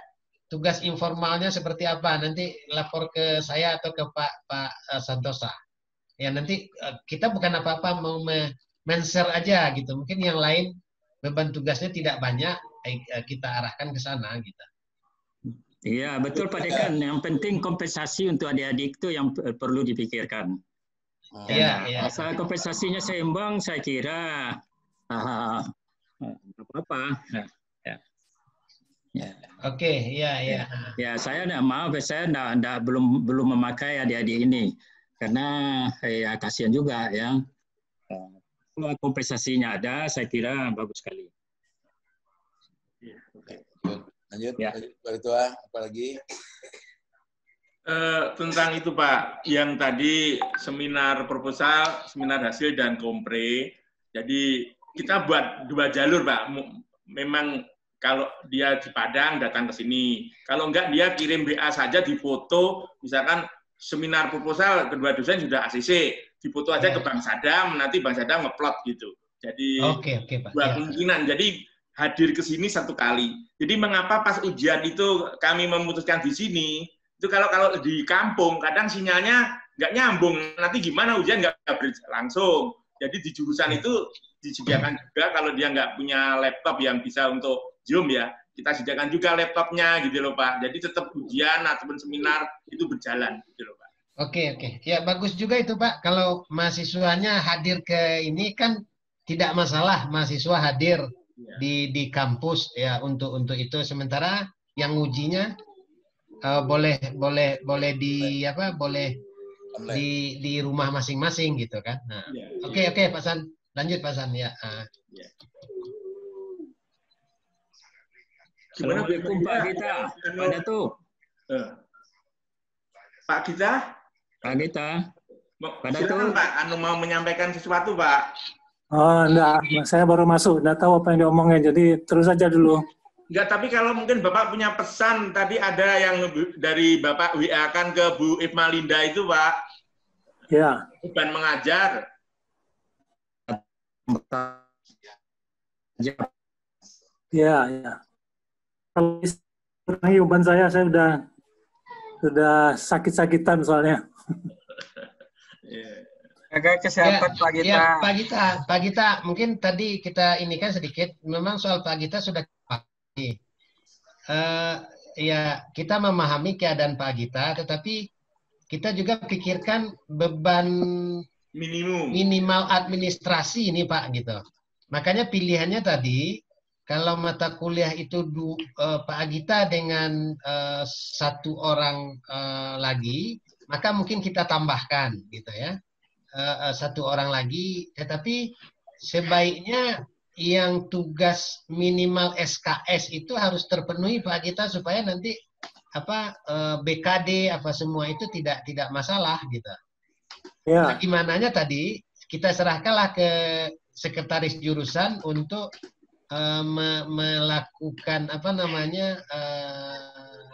Speaker 8: Tugas informalnya seperti apa? Nanti lapor ke saya atau ke Pak Santosa. Ya nanti kita bukan apa-apa mau men-share aja gitu. Mungkin yang lain beban tugasnya tidak banyak, kita arahkan ke sana gitu.
Speaker 1: Iya, betul Pak Dekan. Yang penting kompensasi untuk adik-adik itu yang perlu dipikirkan.
Speaker 8: Iya.
Speaker 1: Asal kompensasinya seimbang, saya kira apa-apa.
Speaker 8: Oke, iya.
Speaker 1: Ya, saya belum memakai adik-adik ini karena ya kasihan juga ya. Kalau kompensasinya ada, saya kira bagus sekali.
Speaker 3: Lanjut, Pak Ketua, apa lagi?
Speaker 4: Tentang itu Pak, yang tadi seminar proposal, seminar hasil dan kompre. Jadi kita buat 2 jalur Pak. Memang kalau dia di Padang datang ke sini. Kalau enggak dia kirim WA saja di foto, misalkan seminar proposal kedua dosen sudah ACC, difoto aja ke Bang Sadam, nanti Bang Sadam ngeplot gitu. Jadi
Speaker 8: Pak.
Speaker 4: Dua kemungkinan. Jadi hadir ke sini 1 kali. Jadi mengapa pas ujian itu kami memutuskan di sini? Itu kalau di kampung kadang sinyalnya nggak nyambung. Nanti gimana ujian nggak langsung. Jadi di jurusan itu disediakan juga kalau dia nggak punya laptop yang bisa untuk Zoom ya, kita sediakan juga laptopnya gitu loh Pak. Jadi tetap ujian ataupun seminar itu berjalan gitu loh Pak.
Speaker 8: Oke. Ya bagus juga itu Pak. Kalau mahasiswanya hadir ke ini kan tidak masalah mahasiswa hadir di kampus ya untuk itu. Sementara yang ujinya boleh di rumah masing-masing gitu kan. Nah, oke Pak San, lanjut Pak San ya.
Speaker 1: Assalamualaikum Pak Gita. Pada tuh.
Speaker 4: Pak Gita.
Speaker 1: Pada
Speaker 4: tuh. Pak, mau menyampaikan sesuatu Pak.
Speaker 17: Oh enggak, saya baru masuk, enggak tahu apa yang diomongin, jadi terus aja dulu.
Speaker 4: Enggak, tapi kalau mungkin Bapak punya pesan, tadi ada yang dari Bapak WA kan ke Bu Ifma Linda itu Pak.
Speaker 17: Ya.
Speaker 4: Beban mengajar.
Speaker 17: Ya. Kalau beban saya sudah sakit-sakitan soalnya.
Speaker 6: Jaga kesehatan Pak Gita.
Speaker 8: Ya, Pak Gita, mungkin tadi kita ini kan sedikit, memang soal Pak Gita sudah ya kita memahami keadaan Pak Gita, tetapi kita juga pikirkan beban minimal administrasi ini Pak gitu. Makanya pilihannya tadi, kalau mata kuliah itu Pak Gita dengan 1 orang lagi, maka mungkin kita tambahkan gitu ya. 1 orang lagi, tetapi sebaiknya yang tugas minimal SKS itu harus terpenuhi Pak Gita supaya nanti BKD semua itu tidak masalah gitu. Ya. Bagaimananya tadi kita serahkanlah ke sekretaris jurusan untuk melakukan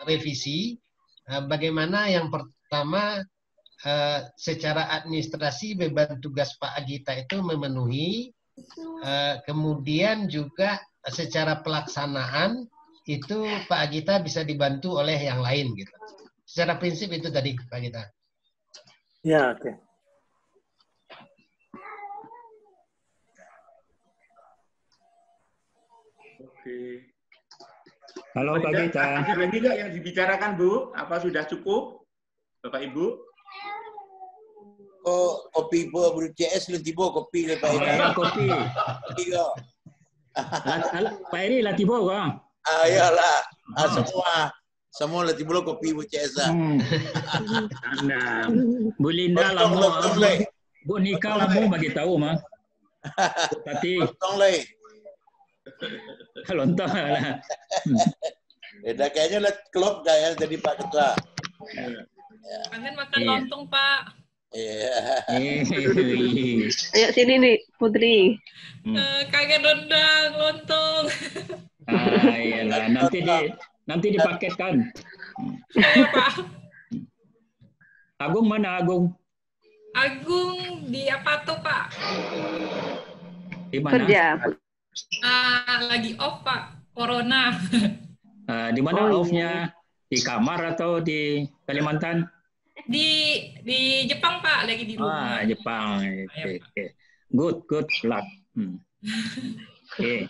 Speaker 8: revisi. Bagaimana yang pertama secara administrasi beban tugas Pak Gita itu memenuhi, kemudian juga secara pelaksanaan itu Pak Gita bisa dibantu oleh yang lain gitu. Secara prinsip itu tadi Pak Gita.
Speaker 17: Ya, oke.
Speaker 1: Halo Pak Gita.
Speaker 4: Ada lagi nggak yang dibicarakan Bu? Apa sudah cukup Bapak Ibu?
Speaker 3: Oh, kopi po CS lu tibo kopi le Pak Eri.
Speaker 1: Kopi.
Speaker 3: Tiga.
Speaker 1: Pak Eri lah tibo kan?
Speaker 3: Iyalah. Semua lah tibo kopi bu CS lah.
Speaker 1: Anda Bu Linda lah Bu Nika lah mau bagi tahu mah. Tapi
Speaker 3: lontong le.
Speaker 1: Lontong lah.
Speaker 3: Beda kayaknya lah klub kayak jadi Pak Ketua.
Speaker 15: Kangen makan lontong Pak.
Speaker 9: Ayo sini nih Putri.
Speaker 15: Kangen rendang, lontong.
Speaker 1: Iyalah, nanti dipaketkan.
Speaker 15: Iya Pak.
Speaker 1: Agung mana Agung?
Speaker 15: Agung di apa tuh Pak?
Speaker 1: Di mana?
Speaker 9: Kerja.
Speaker 15: Lagi off Pak. Corona.
Speaker 1: Di mana off-nya? Di kamar atau di Kalimantan?
Speaker 15: Di Jepang Pak, lagi di rumah.
Speaker 1: Jepang. Oke. Good luck. Oke.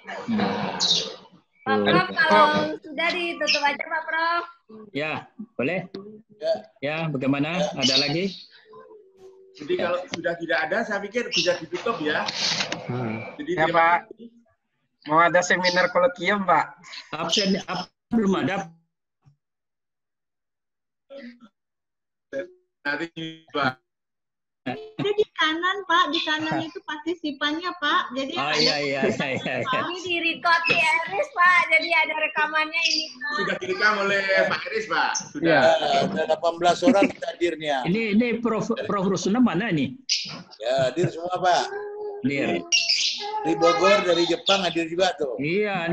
Speaker 2: Pak Prof, kalau sudah ditutup aja Pak Prof.
Speaker 1: Ya, boleh? Ya, bagaimana? Ada lagi?
Speaker 4: Jadi kalau sudah tidak ada, saya pikir bisa ditutup ya. Jadi
Speaker 6: ya Pak, mau ada seminar kolokium Pak.
Speaker 1: Absen belum ada.
Speaker 4: Nanti Pak.
Speaker 10: Ada di kanan Pak, di kanan itu partisipannya Pak. Jadi
Speaker 1: iya.
Speaker 2: Ini di record di Eris Pak, jadi ada rekamannya ini Pak.
Speaker 4: Sudah direkam oleh Pak Eris Pak.
Speaker 3: Sudah 18 orang hadirnya.
Speaker 1: Ini Prof Rusuna mana nih?
Speaker 3: Ya, hadir semua Pak.
Speaker 1: Hadir.
Speaker 3: Di Bogor, dari Jepang hadir juga tuh.
Speaker 1: Iya,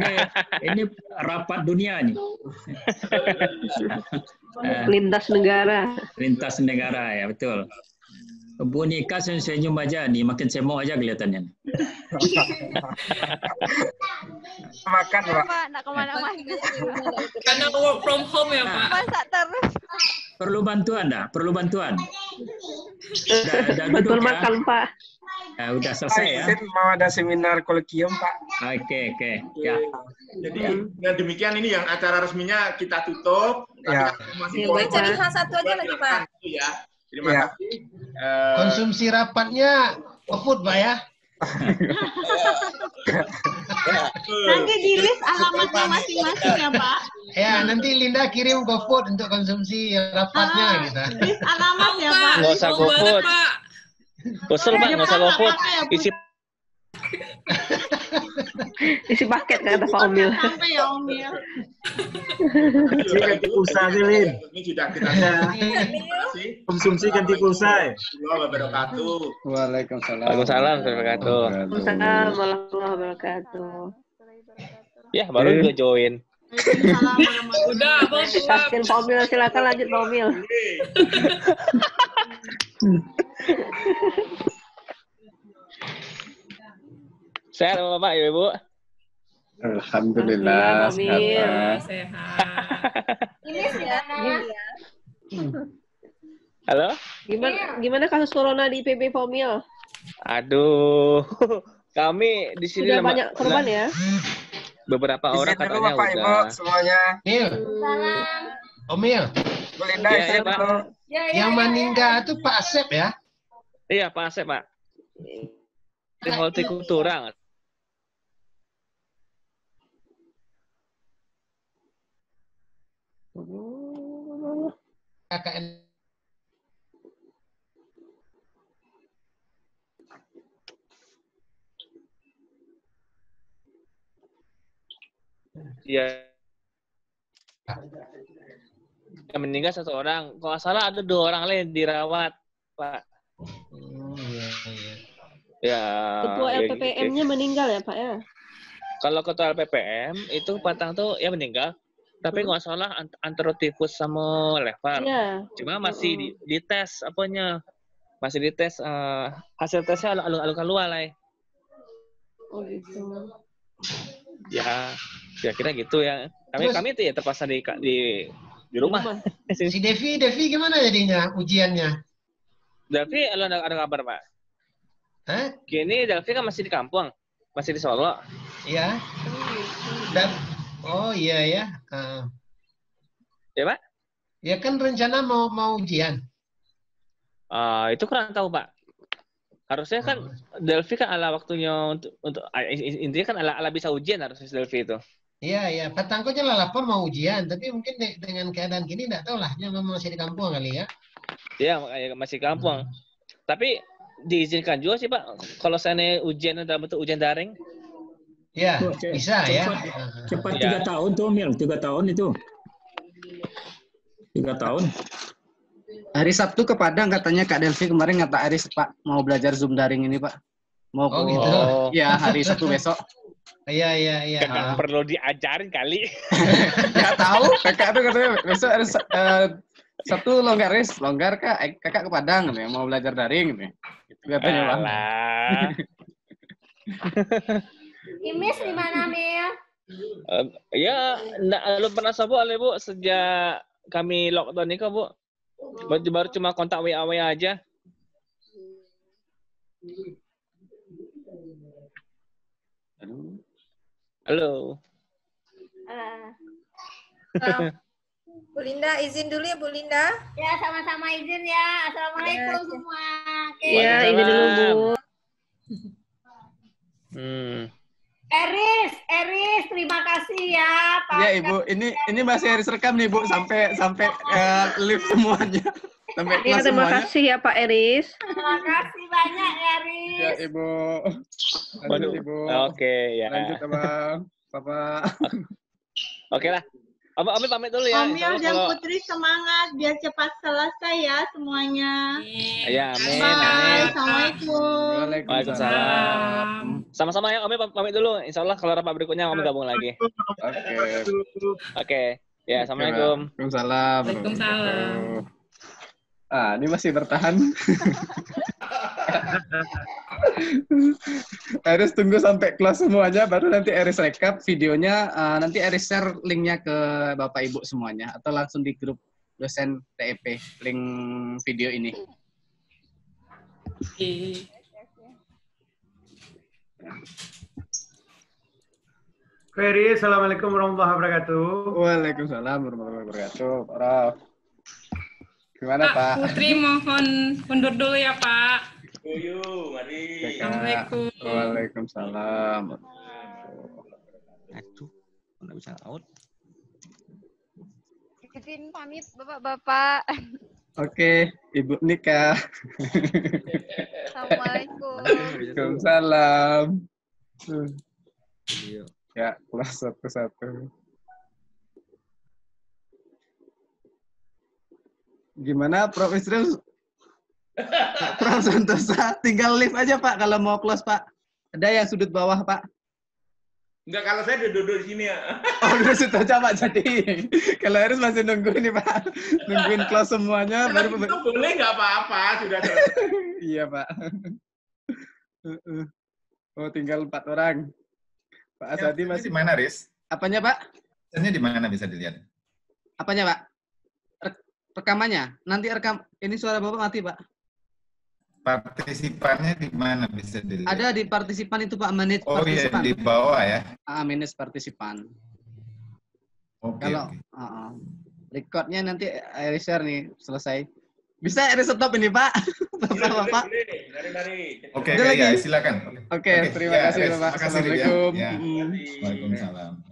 Speaker 1: ini rapat dunia nih.
Speaker 9: Lintas negara.
Speaker 1: Lintas negara ya, betul. Bu Nika senyum aja nih, makin semok aja kelihatannya.
Speaker 6: Makan Pak.
Speaker 13: Nak kemana-mana.
Speaker 15: Karena work from home ya Pak.
Speaker 13: Masak terus.
Speaker 1: Perlu bantuan enggak? Perlu bantuan?
Speaker 9: Betul makan Pak.
Speaker 1: Ya, udah selesai ya.
Speaker 6: Mau ada seminar kolokium Pak.
Speaker 1: Oke. Ya.
Speaker 4: Jadi dengan demikian ini yang acara resminya kita tutup.
Speaker 6: Ya.
Speaker 16: Cari H1 aja lagi Pak.
Speaker 4: Ya. Terima kasih.
Speaker 8: Konsumsi rapatnya GoFood Pak ya.
Speaker 10: Nanti di list alamatnya masing-masing ya Pak.
Speaker 8: Ya, nanti Linda kirim GoFood untuk konsumsi rapatnya gitu.
Speaker 10: List alamat ya Pak.
Speaker 18: Nggak usah GoFood. Bosul Pak, nggak usah GoFood.
Speaker 9: Isi paket kata Pak Omil.
Speaker 10: Sampai ya Omil.
Speaker 12: Ganti pulsa aja, Lin.
Speaker 4: Ini sudah kita
Speaker 12: Konsumsi ganti pulsa.
Speaker 18: Waalaikumsalam warahmatullahi wabarakatuh.
Speaker 9: Waalaikumsalam warahmatullahi wabarakatuh.
Speaker 18: Ya, baru juga join.
Speaker 15: Udah, Bos.
Speaker 9: Pastiin Pak Omil, silakan lanjut Pak Omil.
Speaker 18: Sehat Bapak, Ibu?
Speaker 7: Alhamdulillah,
Speaker 15: sehat.
Speaker 2: Ini sudah
Speaker 18: Halo?
Speaker 9: Gimana kasus corona di PB Pak Omil?
Speaker 18: Aduh, kami di sini
Speaker 9: sudah banyak korban ya?
Speaker 18: Beberapa orang katanya
Speaker 6: Bapak, Ibu,
Speaker 18: udah.
Speaker 6: semuanya.
Speaker 8: Omil.
Speaker 6: Belinda,
Speaker 18: ya, Pak.
Speaker 8: Yang meninggal itu Pak Asep ya?
Speaker 18: Iya, Pak Asep, Pak. Di Hortikultura.
Speaker 8: KKN.
Speaker 18: Iya. Yang meninggal 1 orang. Kalau nggak salah ada 2 orang lain dirawat, Pak. Ya.
Speaker 9: Ketua LPPM-nya meninggal ya Pak ya?
Speaker 18: Kalau ketua LPPM itu Patang tuh ya meninggal. Tapi nggak salah antirotifus sama lever.
Speaker 9: Iya.
Speaker 18: Cuma masih dites apanya. Masih dites hasil tesnya alun keluar lah.
Speaker 9: Oh gitu.
Speaker 18: Ya, kira-kira gitu ya. Kami itu ya terpaksa di rumah.
Speaker 8: Si Devi gimana jadinya ujiannya?
Speaker 18: Devi ada kabar Pak?
Speaker 8: Hah?
Speaker 18: Gini Devi kan masih di kampung, masih di Solo.
Speaker 8: Iya. Dan oh iya ya.
Speaker 18: Ya Pak?
Speaker 8: Ya kan rencana mau ujian.
Speaker 18: Itu kurang tahu Pak. Harusnya kan Delphi kan ala waktunya untuk intinya kan ala bisa ujian harusnya Delphi itu.
Speaker 8: Iya, Patangkonya lah lapor mau ujian, tapi mungkin dengan keadaan gini enggak tahu lah, memang masih di kampung kali ya.
Speaker 18: Iya, masih kampung. Tapi diizinkan juga sih Pak, kalau saya ujian dalam bentuk ujian daring.
Speaker 8: Iya, bisa ya.
Speaker 1: Cepat 3 tahun tuh, Mil. 3 tahun itu. 3 tahun.
Speaker 11: Hari Sabtu ke Padang katanya Kak Delphi kemarin ngata Aris Pak mau belajar Zoom daring ini Pak. Mau
Speaker 8: gitu.
Speaker 11: Ya, hari Sabtu besok.
Speaker 8: Iya.
Speaker 18: Kan perlu diajarin kali.
Speaker 11: Nggak tahu, kakak tuh katanya besok harus Sabtu longgar Kak, kakak ke Padang nih, mau belajar daring nih. Itu katanya Pak.
Speaker 2: Imis di mana, Mil?
Speaker 18: Ya, belum pernah Bu, Bu, sejak kami lockdown ini kok, Bu. Baru cuma kontak WA aja. Halo.
Speaker 16: Bu Linda, izin dulu ya Bu Linda.
Speaker 2: Ya, sama-sama izin ya. Assalamualaikum semua.
Speaker 9: Ya, izin dulu Bu.
Speaker 2: Eris, terima kasih ya Pak.
Speaker 11: Ya Ibu, ini masih Eris rekam nih Bu sampai live semuanya. Sampai kelas
Speaker 9: Terima
Speaker 11: semuanya.
Speaker 9: kasih ya Pak Eris.
Speaker 2: Terima kasih banyak Eris.
Speaker 11: Ya Ibu. Lanjut Ibu.
Speaker 18: Oke, ya.
Speaker 11: Lanjut Abang. Bapak.
Speaker 18: Oke lah. Om pamit dulu ya.
Speaker 10: Omil dan Putri semangat biar cepat selesai ya semuanya.
Speaker 18: Ya, amin.
Speaker 10: Bye. Assalamualaikum.
Speaker 18: Waalaikumsalam. Sama-sama ya, Om pamit dulu. Insya Allah kalau rapat berikutnya Om gabung lagi. Oke. Ya, Assalamualaikum.
Speaker 11: Waalaikumsalam.
Speaker 15: Waalaikumsalam.
Speaker 11: Ini masih bertahan. Eris tunggu sampai kelas semuanya, baru nanti Eris rekap videonya. Nanti Eris share linknya ke Bapak Ibu semuanya, atau langsung di grup dosen TEP, link video ini.
Speaker 5: Ferry, Assalamualaikum warahmatullahi wabarakatuh.
Speaker 11: Waalaikumsalam warahmatullahi wabarakatuh. Pak Raf. Gimana Pak?
Speaker 15: Putri mohon mundur dulu ya Pak.
Speaker 4: Mari.
Speaker 15: Assalamualaikum.
Speaker 11: Waalaikumsalam.
Speaker 18: Aduh, nggak bisa out.
Speaker 13: Izin pamit Bapak-bapak.
Speaker 11: Oke, Ibu Nika.
Speaker 13: Assalamualaikum.
Speaker 11: Waalaikumsalam. Ya, kelas satu-satu. Gimana Prof. Isril? Prof. Santosa, tinggal lift aja Pak kalau mau close Pak. Ada yang sudut bawah Pak.
Speaker 4: Enggak, kalau saya duduk di sini ya.
Speaker 11: Oh, duduk situ aja Pak. Jadi kalau Eris masih nunggu nih Pak. Nungguin close semuanya. Baru
Speaker 4: itu boleh nggak apa-apa, sudah selesai.
Speaker 11: Iya Pak. Oh, tinggal 4 orang. Pak Asadi masih
Speaker 14: di mana, Riz?
Speaker 11: Apanya Pak?
Speaker 14: Di mana bisa dilihat?
Speaker 11: Apanya Pak? Rekamannya. Nanti rekam. Ini suara Bapak mati Pak.
Speaker 14: Partisipannya di mana bisa dilihat?
Speaker 11: Ada di partisipan itu Pak, manage partisipan.
Speaker 14: Oh iya, di bawah ya.
Speaker 11: Manage partisipan.
Speaker 14: Oke.
Speaker 11: Kalau recordnya nanti Eris share nih selesai. Bisa Eris stop ini Pak? Bapak.
Speaker 14: Oke, ya silakan.
Speaker 11: Oke, terima kasih Bapak.
Speaker 14: Terima kasih.
Speaker 11: Assalamualaikum.
Speaker 14: Waalaikumsalam.